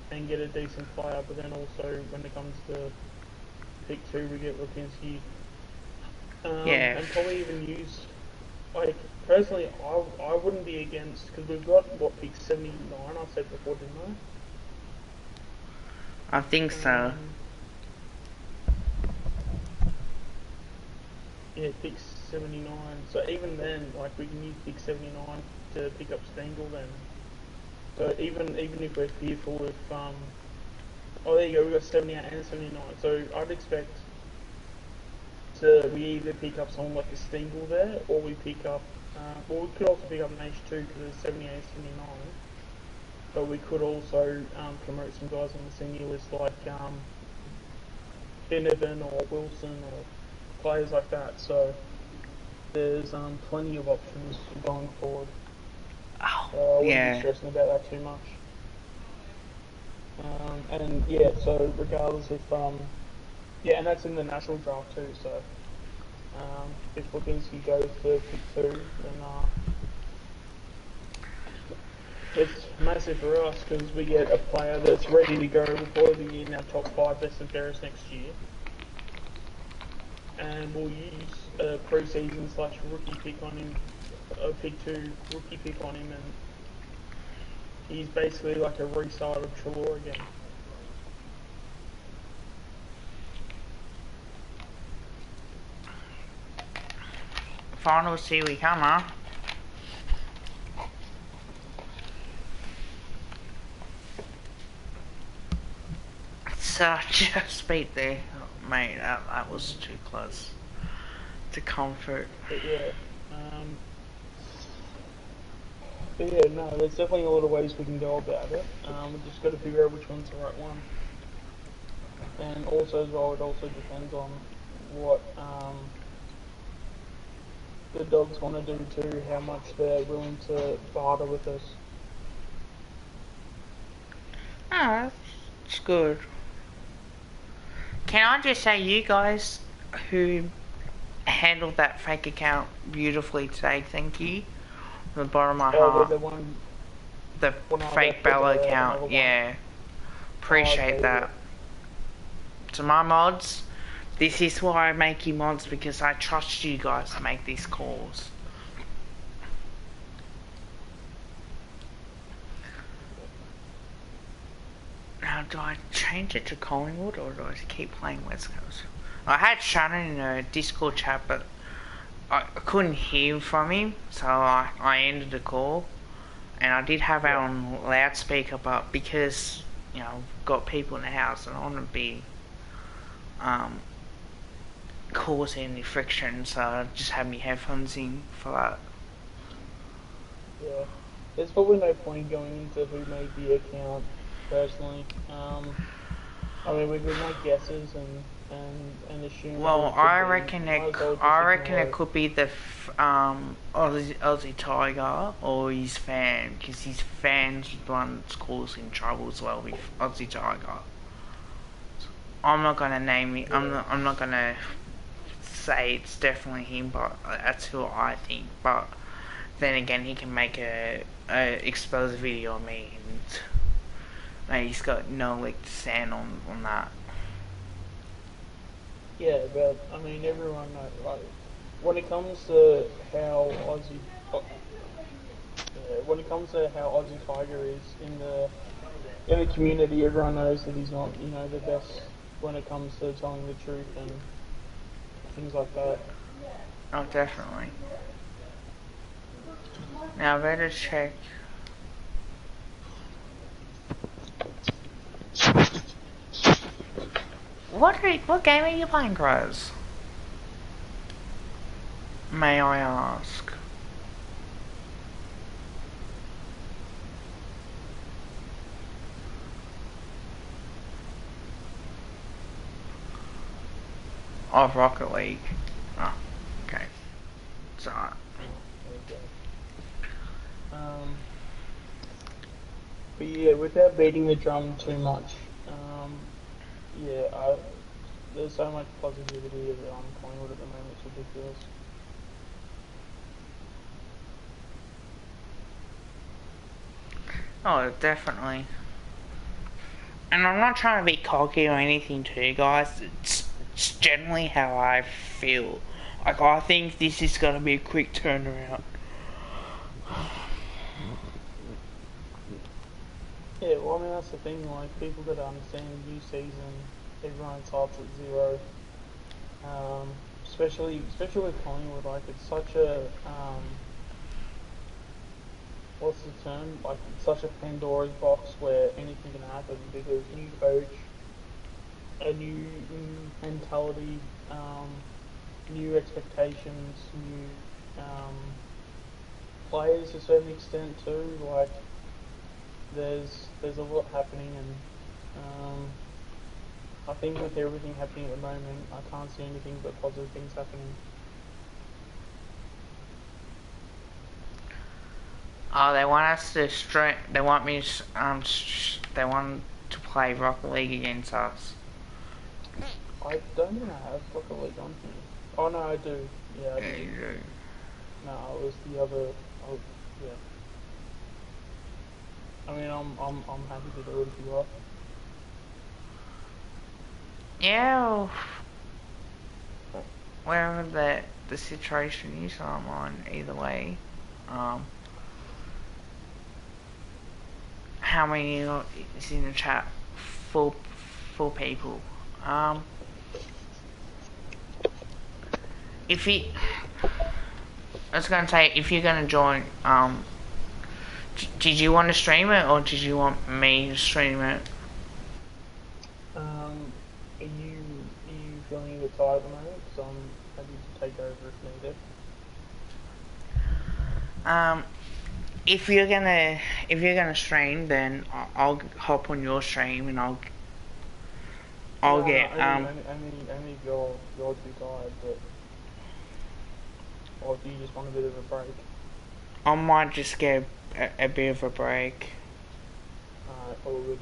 and get a decent player. But then also, when it comes to pick 2, we get Lipinski. Yeah. And probably even use, like, personally, I wouldn't be against, because we've got, what, pick 79, I said before, didn't I? I think so. Yeah, pick 79. So even then, like, we can use pick 79 to pick up Stengel then. So even if we're fearful if, oh, there you go, we've got 78 and 79. So I'd expect we either pick up someone like a Stengel there, or we pick up, well, we could also pick up an H2 because there's 78 and 79. But we could also promote some guys on the senior list like Finnevan or Wilson or players like that. So there's plenty of options going forward. Oh, I wouldn't yeah. be stressing about that too much. And yeah, so regardless if yeah, and that's in the national draft too. So if Lipinski goes to pick 2, then it's massive for us because we get a player that's ready to go. We'll probably be in our top 5 best and fairest next year, and we'll use a pre-season / rookie pick on him, a pick 2 rookie pick on him, and he's basically like a restart of Trelaw again. Finals, here we come, huh? So, just beat there. Oh, mate, that was too close to comfort. But yeah, no, there's definitely a lot of ways we can go about it. We just got to figure out which one's the right one. And also as well, it also depends on what the Dogs want to do too, how much they're willing to barter with us. Ah, that's good. Can I just say, you guys who handled that fake account beautifully today, thank you. From the bottom of my heart. The fake Bella account, yeah. Appreciate that. To my mods, this is why I make you mods, because I trust you guys to make these calls. Now, do I change it to Collingwood or do I keep playing West Coast? I had Shannon in a Discord chat, but I couldn't hear from him, so I ended the call. And I did have it on loudspeaker, but because, you know, got people in the house and I want to be cause any friction, so I just had my headphones in for that. Yeah. There's probably no point going into who made the account personally. I mean, we could make guesses and assume who Well, it could be. Might as well just I reckon ignore it could be the Aussie Tiger or his fan, because his fan's the one that's causing trouble as well with Aussie Tiger. I'm not gonna name it. I'm not gonna say it's definitely him, but that's who I think. But then again, he can make a expose video on me, and mate, he's got no leg to stand on that. Yeah, but I mean, everyone knows, like, when it comes to how when it comes to how Aussie Tiger is in the community, everyone knows that he's not, the best when it comes to telling the truth and things like that. Oh, definitely. Now I better check. What game are you playing, Groz? May I ask? Of Rocket League. Oh, okay. It's alright. But yeah, without beating the drum too much, there's so much positivity around Collingwood at the moment, it's ridiculous. Oh, definitely. And I'm not trying to be cocky or anything too, guys. It's generally how I feel. Like, I think this is going to be a quick turnaround. Yeah, well, I mean, that's the thing, like, people that understand the new season, everyone starts at zero. Especially with Collingwood, like, it's such a, what's the term? Like, it's such a Pandora's box where anything can happen because new coach, a new mentality, new expectations, new players to a certain extent too. Like, there's a lot happening, and I think with everything happening at the moment, I can't see anything but positive things happening. Oh, they want us to they want me they want to play Rocket League against us. I don't even have Rocket League on here. Oh no, I do. Yeah, I Yeah, do. you do. No, it was the other. Oh, yeah. I mean, I'm happy to do it if you are. Yeah, wherever the situation is, I'm on either way. How many is in the chat? Four people. If you, I was gonna say, if you're gonna join, did you want to stream it or did you want me to stream it? Are you feeling a bit tired at the moment? Because I'm happy to take over if needed. If you're gonna stream, then I'll hop on your stream and I'll get Only if you're too tired, but or do you just want a bit of a break? I might just get a bit of a break. All good.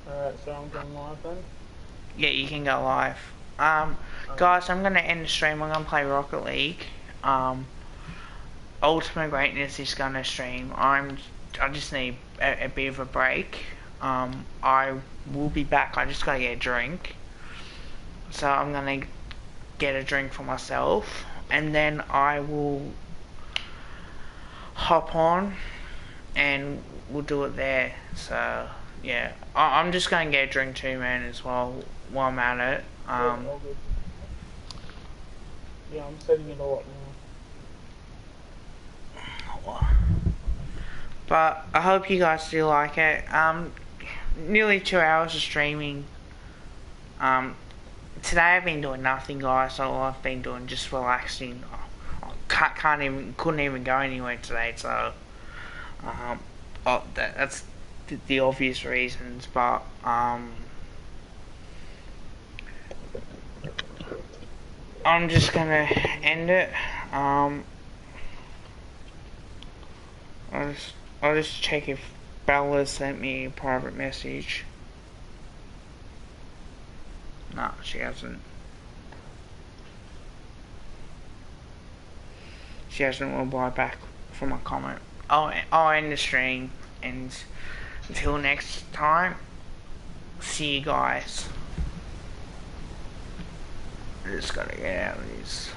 Alright, so I'm going live then. Yeah, you can go live. Guys, I'm gonna end the stream. I'm gonna play Rocket League. Ultimate Greatness is gonna stream. I just need a bit of a break. I will be back. I just gotta get a drink. So I'm gonna get a drink for myself, and then I will hop on, and we'll do it there. So yeah, I'm just gonna get a drink too, man, as well while I'm at it. All good. Yeah, I'm setting it all up now. But I hope you guys do like it. Nearly 2 hours of streaming. today I've been doing nothing, guys. So all I've been doing just relaxing. Couldn't even go anywhere today. So, that's the obvious reasons. But I'm just gonna end it. I'll just check if Bella sent me a private message. No, she hasn't. She hasn't replied back from a comment. I'll end the stream, and until next time, see you guys. I just gotta get out of this.